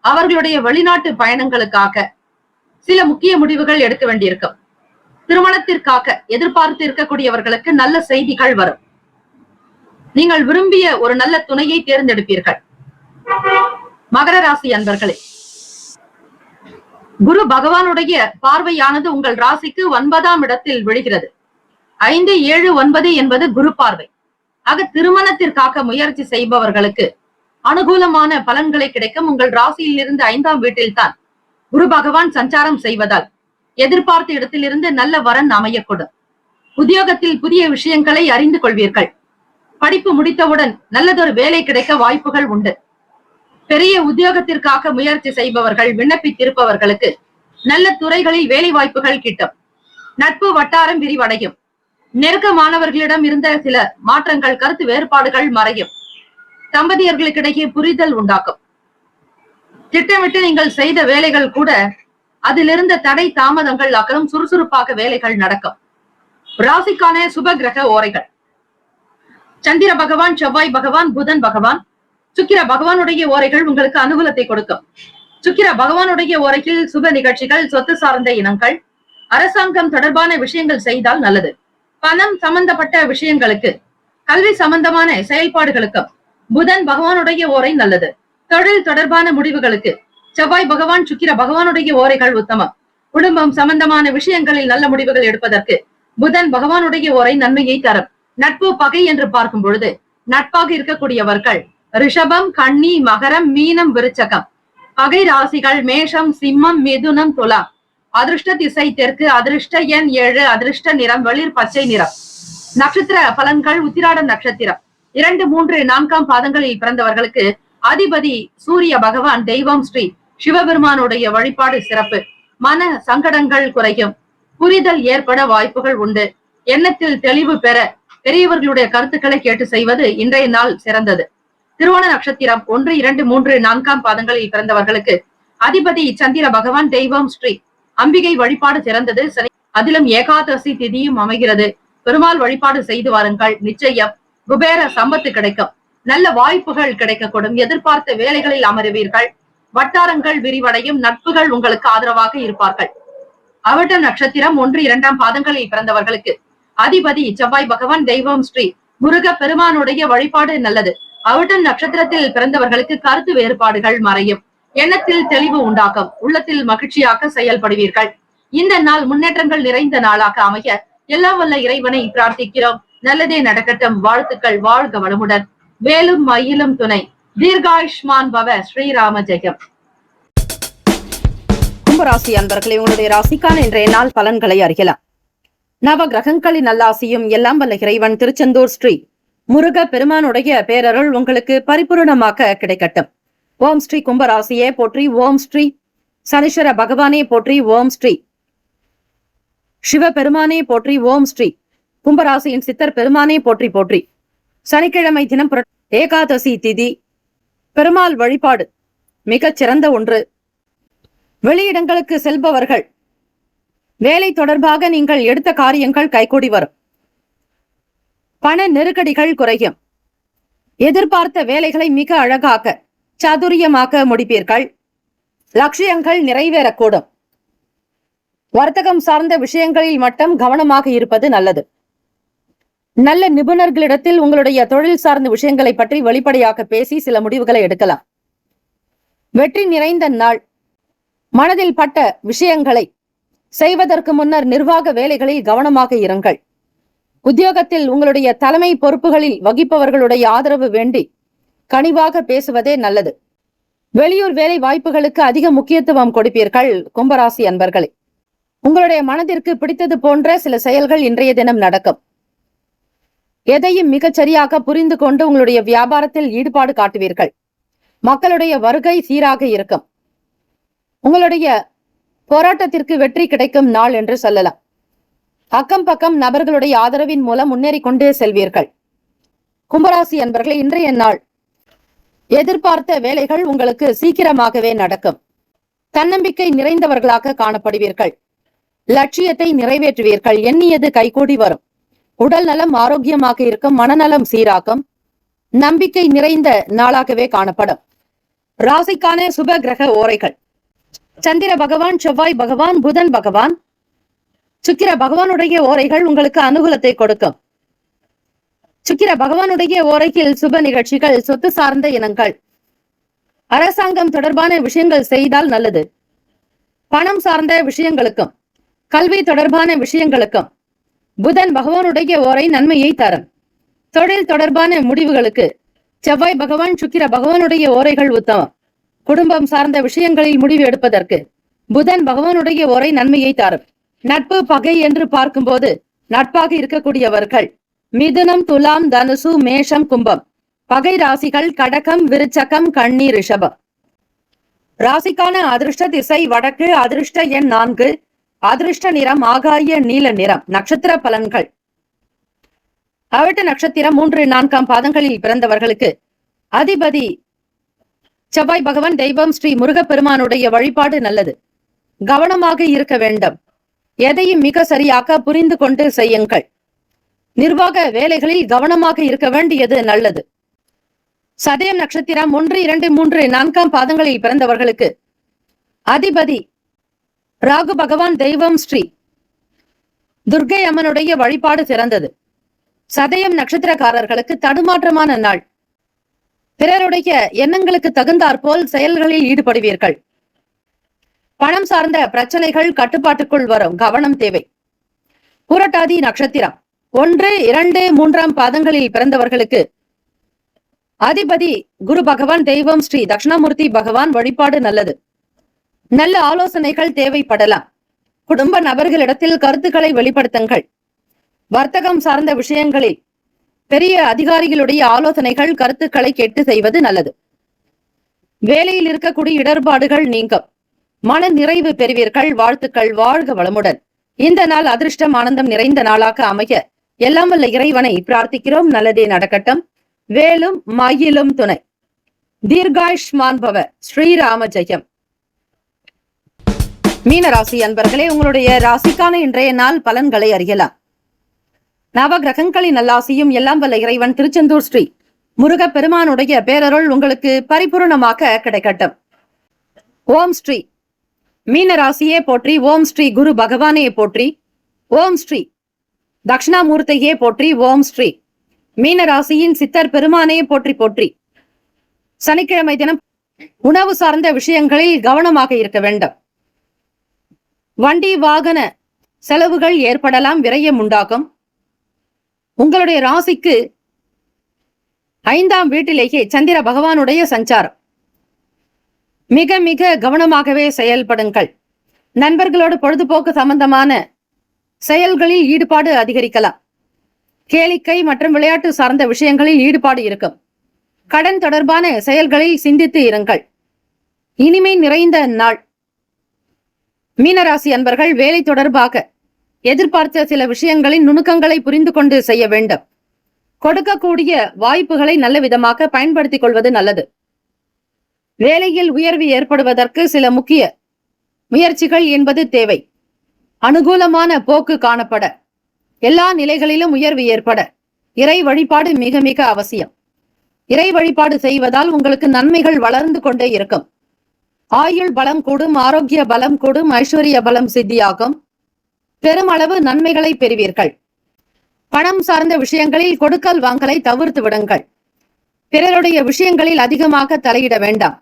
அவர்களுடைய வெளிநாட்டு பயணங்களுக்காக சில முக்கிய முடிவுகள் எடுக்க வேண்டியிருக்கும். திருமணத்திற்காக எதிர்பார்த்து இருக்கக்கூடியவர்களுக்கு நல்ல செய்திகள் வரும். நீங்கள் விரும்பிய ஒரு நல்ல துணையை தேர்ந்தெடுப்பீர்கள். மகர ராசி அன்பர்களே, குரு பகவானுடைய பார்வையானது உங்கள் ராசிக்கு 9ஆம் இடத்தில் விழுகிறது. 5, 7, 9 என்பது குரு பார்வை. ஆக திருமணத்திற்காக முயற்சி செய்பவர்களுக்கு அனுகூலமான பலன்களை கிடைக்கும். உங்கள் ராசியில் இருந்து 5ஆம் வீட்டில் தான் குரு பகவான் சஞ்சாரம் செய்வதால் எதிர்பார்த்த இடத்திலிருந்து நல்ல வரன் அமையக்கூடும். உத்தியோகத்தில் புதிய விஷயங்களை அறிந்து கொள்வீர்கள். படிப்பு முடித்தவுடன் நல்லதொரு வேலை கிடைக்க வாய்ப்புகள் உண்டு. பெரிய உத்தியோகத்திற்காக முயற்சி செய்பவர்கள், விண்ணப்பித்திருப்பவர்களுக்கு நல்ல துறைகளில் வேலை வாய்ப்புகள் கிட்டும். நட்பு வட்டாரம் விரிவடையும். நெருக்கமானவர்களிடம் இருந்த சில மாற்றங்கள், கருத்து வேறுபாடுகள் மறையும். தம்பதியர்களுக்கிடையே புரிதல் உண்டாக்கும். திட்டமிட்டு நீங்கள் செய்த வேலைகள் கூட அதிலிருந்த தடை தாமதங்கள் அகலும். சுறுசுறுப்பாக வேலைகள் நடக்கும். ராசிக்கான சுப கிரக ஓரைகள். சந்திர பகவான், செவ்வாய் பகவான், புதன் பகவான், சுக்கிர பகவானுடைய ஓரைகள் உங்களுக்கு அனுகூலத்தை கொடுக்கும். சுக்கிர பகவானுடைய ஓரையில் சுப நிகழ்ச்சிகள், சொத்து சார்ந்த இனங்கள், அரசாங்கம் தொடர்பான விஷயங்கள் செய்தால் நல்லது. பணம் சம்பந்தப்பட்ட விஷயங்களுக்கு, கல்வி சம்பந்தமான செயல்பாடுகளுக்கும் புதன் பகவானுடைய ஓரை நல்லது. தொழில் தொடர்பான முடிவுகளுக்கு செவ்வாய் பகவான், சுக்கிர பகவானுடைய ஓரைகள் உத்தமம். குடும்பம் சம்பந்தமான விஷயங்களில் நல்ல முடிவுகள் எடுப்பதற்கு புதன் பகவானுடைய ஓரை நன்மையை தரும். நட்பு பகை என்று பார்க்கும் பொழுது நட்பாக இருக்கக்கூடியவர்கள் ரிஷபம், கன்னி, மகரம், மீனம், விருச்சகம். பகை ராசிகள் மேஷம், சிம்மம், மிதுனம், துலாம். அதிர்ஷ்ட திசை தெற்கு. அதிர்ஷ்ட எண் 7. அதிர்ஷ்ட நிறம் வெளிர் பச்சை நிறம். நட்சத்திர பலன்கள். உத்திராடம் நட்சத்திரம் 2, 3, 4ஆம் பாதங்களில் பிறந்தவர்களுக்கு அதிபதி சூரிய பகவான் தெய்வம் ஸ்ரீ சிவபெருமானுடைய வழிபாடு சிறப்பு. மன சங்கடங்கள் குறையும். புரிதல் ஏற்பட வாய்ப்புகள் உண்டு. எண்ணத்தில் தெளிவு பெற பெரியவர்களுடைய கருத்துக்களை கேட்டு செய்வது இன்றைய நாள் சிறந்தது. திருவோண நட்சத்திரம் 1, 2, 3, 4ஆம் பாதங்களில் பிறந்தவர்களுக்கு அதிபதி சந்திர பகவான் தெய்வம் ஸ்ரீ அம்பிகை வழிபாடு சிறந்தது. அதிலும் ஏகாதசி திதியும் அமைகிறது. பெருமாள் வழிபாடு செய்து வாருங்கள். நிச்சயம் குபேர சம்பத்து கிடைக்கும். நல்ல வாய்ப்புகள் கிடைக்கக்கூடும். எதிர்பார்த்த வேலைகளில் அமருவீர்கள். வட்டாரங்கள் விரிவடையும். நட்புகள் உங்களுக்கு ஆதரவாக இருப்பார்கள். அவிட்ட நட்சத்திரம் 1, 2ஆம் பாதங்களில் பிறந்தவர்களுக்கு அதிபதி செவ்வாய் பகவான் தெய்வம் ஸ்ரீ முருக பெருமானுடைய வழிபாடு நல்லது. அவிட்டம் நட்சத்திரத்தில் பிறந்தவர்களுக்கு கருத்து வேறுபாடுகள் மறையும். எண்ணத்தில் தெளிவு உண்டாகும். உள்ளத்தில் மகிழ்ச்சியாக செயல்படுவீர்கள். இந்த நாள் முன்னேற்றங்கள் நிறைந்த நாளாக அமைய எல்லாம் வல்ல இறைவனை பிரார்த்திக்கிறோம். நல்லதே நடக்கட்டும். வாழ்த்துக்கள். வாழ்க வளமுடன். வேலும் மயிலும் துணை. தீர்காயுஷ்மான் பவ. ஸ்ரீராம ஜெயம். கும்பராசி அன்பர்களே, உங்களுடைய ராசிக்கான இன்றைய நாள் பலன்களை அறியலாம். நவ கிரகங்களின் நல்லாசியும் எல்லாம் வல்ல இறைவன் திருச்செந்தூர் ஸ்ரீ முருக பெருமானுடைய பேரருள் உங்களுக்கு பரிபூர்ணமாக கிடைக்கட்டும். ஓம் ஸ்ரீ கும்பராசியே போற்றி. ஓம் ஸ்ரீ சனீஸ்வர பகவானே போற்றி ஓம் ஸ்ரீ. சிவபெருமானே போற்றி ஓம் ஸ்ரீ. கும்பராசியின் சித்தர் பெருமானே போற்றி போற்றி. சனிக்கிழமை தினம் ஏகாதசி திதி. பெருமாள் வழிபாடு மிகச் சிறந்த ஒன்று. வெளியிடங்களுக்கு செல்பவர்கள் வேலை தொடர்பாக நீங்கள் எடுத்த காரியங்கள் கைகூடி வரும். பண நெருக்கடிகள் குறையும். எதிர்பார்த்த வேலைகளை மிக அழகாக சாதுரியமாக முடிப்பீர்கள். லட்சியங்கள் நிறைவேறக்கூடும். வர்த்தகம் சார்ந்த விஷயங்களில் மட்டும் கவனமாக இருப்பது நல்லது. நல்ல நிபுணர்களிடத்தில் உங்களுடைய தொழில் சார்ந்த விஷயங்களை பற்றி வெளிப்படையாக பேசி சில முடிவுகளை எடுக்கலாம். வெற்றி நிறைந்த நாள். மனதில் பட்ட விஷயங்களை செய்வதற்கு முன்னர் நிர்வாக வேலைகளில் கவனமாக இருங்கள். உத்தியோகத்தில் உங்களுடைய தலைமை பொறுப்புகளில் வகிப்பவர்களுடைய ஆதரவு வேண்டி கனிவாக பேசுவதே நல்லது. வெளியூர் வேலை வாய்ப்புகளுக்கு அதிக முக்கியத்துவம் கொடுப்பீர்கள் கும்பராசி அன்பர்களே. உங்களுடைய மனதிற்கு பிடித்தது போன்ற சில செயல்கள் இன்றைய தினம் நடக்கும். எதையும் மிகச் சரியாக புரிந்து கொண்டு உங்களுடைய வியாபாரத்தில் ஈடுபாடு காட்டுவீர்கள். மக்களுடைய வருகை சீராக இருக்கும். உங்களுடைய போராட்டத்திற்கு வெற்றி கிடைக்கும் நாள் என்று சொல்லலாம். அக்கம் பக்கம் நபர்களுடைய ஆதரவின் மூலம் முன்னேறி கொண்டே செல்வீர்கள். கும்பராசி அன்பர்களே, இன்றைய நாள் எதிர்பார்த்த வேலைகள் உங்களுக்கு சீக்கிரமாகவே நடக்கும். தன்னம்பிக்கை நிறைந்தவர்களாக காணப்படுவீர்கள். லட்சியத்தை நிறைவேற்றுவீர்கள். எண்ணியது கைகூடி வரும். உடல் நலம் ஆரோக்கியமாக இருக்கும். மனநலம் சீராகும். நம்பிக்கை நிறைந்த நாளாகவே காணப்படும். ராசிக்கான சுப கிரக ஓரைகள். சந்திர பகவான், செவ்வாய் பகவான், புதன் பகவான், சுக்கிர பகவானுடைய ஓரைகள் உங்களுக்கு அனுகூலத்தை கொடுக்கும். சுக்கிர பகவானுடைய ஓரையில் சுப நிகழ்ச்சிகள், சொத்து சார்ந்த இனங்கள், அரசாங்கம் தொடர்பான விஷயங்கள் செய்தால் நல்லது. பணம் சார்ந்த விஷயங்களுக்கும் கல்வி தொடர்பான விஷயங்களுக்கும் புதன் பகவானுடைய ஓரை நன்மையை தரும். தொழில் தொடர்பான முடிவுகளுக்கு செவ்வாய் பகவான், சுக்கிர பகவானுடைய ஓரைகள் உத்தமம். குடும்பம் சார்ந்த விஷயங்களில் முடிவு எடுப்பதற்கு புதன் பகவானுடைய ஓரை நன்மையை தரும். நட்பு பகை என்று பார்க்கும்போது நட்பாக இருக்கக்கூடியவர்கள் மிதுனம், துலாம், தனுசு, மேஷம், கும்பம். பகை ராசிகள் கடகம், விருச்சகம், கன்னி, ரிஷபம். ராசிக்கான அதிர்ஷ்ட திசை வடக்கு. அதிர்ஷ்ட எண் 4. அதிர்ஷ்ட நிறம் ஆகாய நீல நிறம். நட்சத்திர பலன்கள். அவிட்ட நட்சத்திரம் 3, 4 பாதங்களில் பிறந்தவர்களுக்கு அதிபதி செவ்வாய் பகவான். தெய்வம் ஸ்ரீ முருகப்பெருமானுடைய வழிபாடு நல்லது. கவனமாக இருக்க வேண்டும். எதையும் மிக சரியாக புரிந்து கொண்டு செய்யுங்கள். நிர்வாக வேலைகளில் கவனமாக இருக்க வேண்டியது நல்லது. சதயம் நட்சத்திரம் 1, 2, 3, 4 பாதங்களில் பிறந்தவர்களுக்கு அதிபதி ராகு பகவான். தெய்வம் ஸ்ரீ துர்க்கை அம்மனுடைய வழிபாடு சிறந்தது. சதயம் நட்சத்திரக்காரர்களுக்கு தடுமாற்றமான நாள். பிறருடைய எண்ணங்களுக்கு தகுந்தாற்போல் செயல்களில் ஈடுபடுவீர்கள். பணம் சார்ந்த பிரச்சனைகள் கட்டுப்பாட்டுக்குள் வரும். கவனம் தேவை. புரட்டாதி நட்சத்திரம் 1, 2, 3 பாதங்களில் பிறந்தவர்களுக்கு அதிபதி குரு பகவான். தெய்வம் ஸ்ரீ தட்சிணாமூர்த்தி பகவான். வழிபாடு நல்லது. நல்ல ஆலோசனைகள் தேவைப்படலாம். குடும்ப நபர்களிடத்தில் கருத்துக்களை வெளிப்படுத்துங்கள். வர்த்தகம் சார்ந்த விஷயங்களில் பெரிய அதிகாரிகளுடைய ஆலோசனைகள், கருத்துக்களை கேட்டு செய்வது நல்லது. வேலையில் இருக்கக்கூடிய இடர்பாடுகள் நீங்கும். மன நிறைவு பெறுவீர்கள். வாழ்த்துக்கள். வாழ்க வளமுடன். இந்த நாள் அதிர்ஷ்டம் ஆனந்தம் நிறைந்த நாளாக அமைய எல்லாம் வல்ல இறைவனை பிரார்த்திக்கிறோம். நல்லதே நடக்கட்டும். வேலும் மயிலும் துணை. தீர்காயுஷ்மான் பவ. ஸ்ரீராம ஜெயம். மீனராசி அன்பர்களே, உங்களுடைய ராசிக்கான இன்றைய நாள் பலன்களை அறியலாம். நவ கிரகங்களின் நல்லாசியும் எல்லாம் வல்ல இறைவன் திருச்செந்தூர் ஸ்ரீ முருகப் பெருமானுடைய பேரருள் உங்களுக்கு பரிபூர்ணமாக கிடைக்கட்டும். ஓம் ஸ்ரீ மீனராசியே போற்றி. ஓம் ஸ்ரீ குரு பகவானே போற்றி. ஓம் ஸ்ரீ தட்சிணாமூர்த்தியே போற்றி. ஓம் ஸ்ரீ மீனராசியின் சித்தர் பெருமானே போற்றி போற்றி. சனிக்கிழமை தினம் உணவு சார்ந்த விஷயங்களில் கவனமாக இருக்க வேண்டும். வண்டி வாகன செலவுகள் ஏற்படலாம். விரயம் உண்டாகும். உங்களுடைய ராசிக்கு 5ஆம் வீட்டிலேயே சந்திர பகவானுடைய சஞ்சாரம். மிக மிக கவனமாகவே செயல்படுங்கள். நண்பர்களோடு பொழுதுபோக்கு சம்பந்தமான செயல்களில் ஈடுபாடு அதிகரிக்கலாம். கேளிக்கை மற்றும் விளையாட்டு சார்ந்த விஷயங்களில் ஈடுபாடு இருக்கும். கடன் தொடர்பான செயல்களில் சிந்தித்து இருங்கள். இனிமை நிறைந்த நாள். மீனராசி அன்பர்கள் வேலை தொடர்பாக எதிர்பார்த்த சில விஷயங்களின் நுணுக்கங்களை புரிந்து கொண்டு செய்ய வேண்டும். கொடுக்கக்கூடிய வாய்ப்புகளை நல்ல விதமாக பயன்படுத்திக் கொள்வது நல்லது. வேலையில் உயர்வு ஏற்படுவதற்கு சில முக்கிய முயற்சிகள் என்பது தேவை. அனுகூலமான போக்கு காணப்பட, எல்லா நிலைகளிலும் உயர்வு ஏற்பட இறை வழிபாடு மிக மிக அவசியம். இறை வழிபாடு செய்வதால் உங்களுக்கு நன்மைகள் வளர்ந்து கொண்டே இருக்கும். ஆயுள் பலம் கூடும், ஆரோக்கிய பலம் கூடும், ஐஸ்வர்ய பலம் சித்தியாகும். பெருமளவு நன்மைகளை பெறுவீர்கள். பணம் சார்ந்த விஷயங்களில் கொடுக்கல் வாங்கலை தவிர்த்து விடுங்கள். பிறருடைய விஷயங்களில் அதிகமாக தலையிட வேண்டாம்.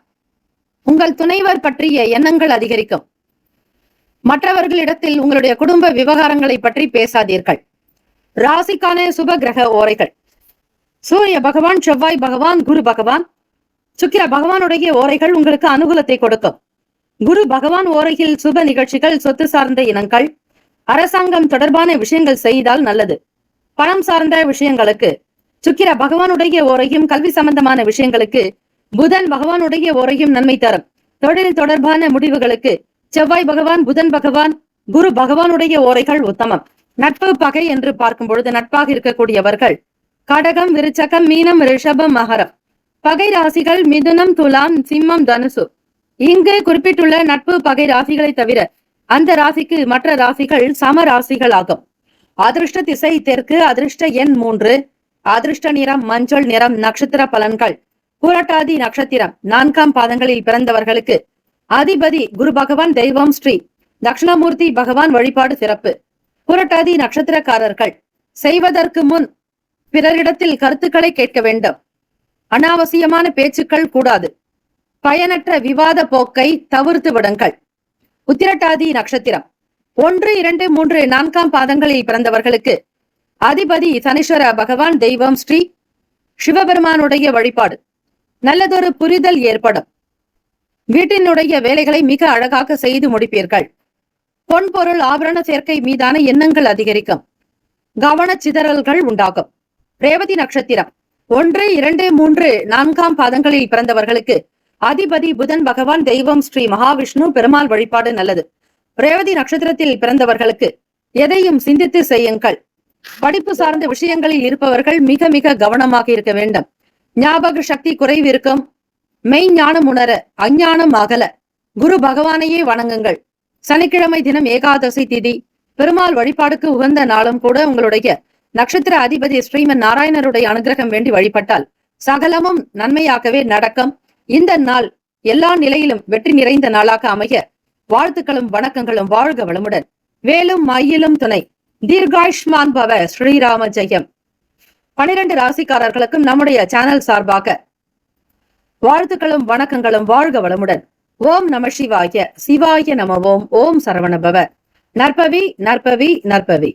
உங்கள் துணைவர் பற்றிய எண்ணங்கள் அதிகரிக்கும். மற்றவர்களிடத்தில் உங்களுடைய குடும்ப விவகாரங்களை பற்றி பேசாதீர்கள். ராசிக்கான சுப கிரக ஓரைகள்: சூரிய பகவான், செவ்வாய் பகவான், குரு பகவான், சுக்கிர பகவானுடைய ஓரைகள் உங்களுக்கு அனுகூலத்தை கொடுக்கும். குரு பகவான் ஓரையில் சுப நிகழ்ச்சிகள், சொத்து சார்ந்த இனங்கள், அரசாங்கம் தொடர்பான விஷயங்கள் செய்தால் நல்லது. பணம் சார்ந்த விஷயங்களுக்கு சுக்கிர பகவானுடைய ஓரையும், கல்வி சம்பந்தமான விஷயங்களுக்கு புதன் பகவானுடைய ஓரையும் நன்மை தரும். தொழில் தொடர்பான முடிவுகளுக்கு செவ்வாய் பகவான், புதன் பகவான், குரு பகவானுடைய ஓரைகள் உத்தமம். நட்பு பகை என்று பார்க்கும் பொழுது நட்பாக இருக்கக்கூடியவர்கள் கடகம், விருச்சகம், மீனம், ரிஷபம், மகரம். பகை ராசிகள் மிதுனம், துலாம், சிம்மம், தனுசு. இங்கு குறிப்பிட்டுள்ள நட்பு பகை ராசிகளை தவிர அந்த ராசிக்கு மற்ற ராசிகள் சம ராசிகள் ஆகும். அதிர்ஷ்ட திசை தெற்கு, அதிர்ஷ்ட எண் 3, அதிர்ஷ்ட நிறம் மஞ்சள் நிறம். நட்சத்திர பலன்கள்: பூரட்டாதி நட்சத்திரம் 4ஆம் பாதங்களில் பிறந்தவர்களுக்கு அதிபதி குரு பகவான், தெய்வம் ஸ்ரீ தட்சிணாமூர்த்தி பகவான் வழிபாடு சிறப்பு. பூரட்டாதி நட்சத்திரக்காரர்கள் செய்வதற்கு முன் பிறரிடத்தில் கருத்துக்களை கேட்க வேண்டும். அனாவசியமான பேச்சுக்கள் கூடாது. பயனற்ற விவாத போக்கை தவிர்த்து விடுங்கள். உத்திரட்டாதி நட்சத்திரம் 1, 2, 3, 4ஆம் பாதங்களில் பிறந்தவர்களுக்கு அதிபதி சனீஸ்வர பகவான், தெய்வம் ஸ்ரீ சிவபெருமானுடைய வழிபாடு. நல்லதொரு புரிதல் ஏற்படும். வீட்டினுடைய வேலைகளை மிக அழகாக செய்து முடிப்பீர்கள். பொன் பொருள் ஆபரண சேர்க்கை மீதான எண்ணங்கள் அதிகரிக்கும். கவன சிதறல்கள் உண்டாகும். ரேவதி நட்சத்திரம் 1, 2, 3, 4ஆம் பாதங்களில் பிறந்தவர்களுக்கு அதிபதி புதன் பகவான், தெய்வம் ஸ்ரீ மகாவிஷ்ணு பெருமாள் வழிபாடு நல்லது. ரேவதி நட்சத்திரத்தில் பிறந்தவர்களுக்கு எதையும் சிந்தித்து செய்யுங்கள். படிப்பு சார்ந்த விஷயங்களில் இருப்பவர்கள் மிக மிக கவனமாக இருக்க வேண்டும். ஞாபக சக்தி குறைவு இருக்கும். மெய் ஞானம் உணர, அஞ்ஞானம் அகல குரு பகவானையே வணங்குங்கள். சனிக்கிழமை தினம் ஏகாதசி திதி, பெருமாள் வழிபாடுக்கு உகந்த நாளும் கூட. உங்களுடைய நட்சத்திர அதிபதி ஸ்ரீமன் நாராயணருடைய அனுகிரகம் வேண்டி வழிபட்டால் சகலமும் நன்மையாகவே நடக்கும். இந்த நாள் எல்லா நிலையிலும் வெற்றி நிறைந்த நாளாக அமைய வாழ்த்துக்களும் வணக்கங்களும். வாழ்க வளமுடன். வேலும் மயிலும் துணை. தீர்காயுஷ்மான் பவ. ஸ்ரீராம ஜெயம். 12 ராசிக்காரர்களுக்கும் நம்முடைய சேனல் சார்பாக வாழ்த்துக்களும் வணக்கங்களும். வாழ்க வளமுடன். ஓம் நம சிவாய. சிவாய நம. ஓம். ஓம் சரவண பவ. நற்பவி நற்பவி நற்பவி.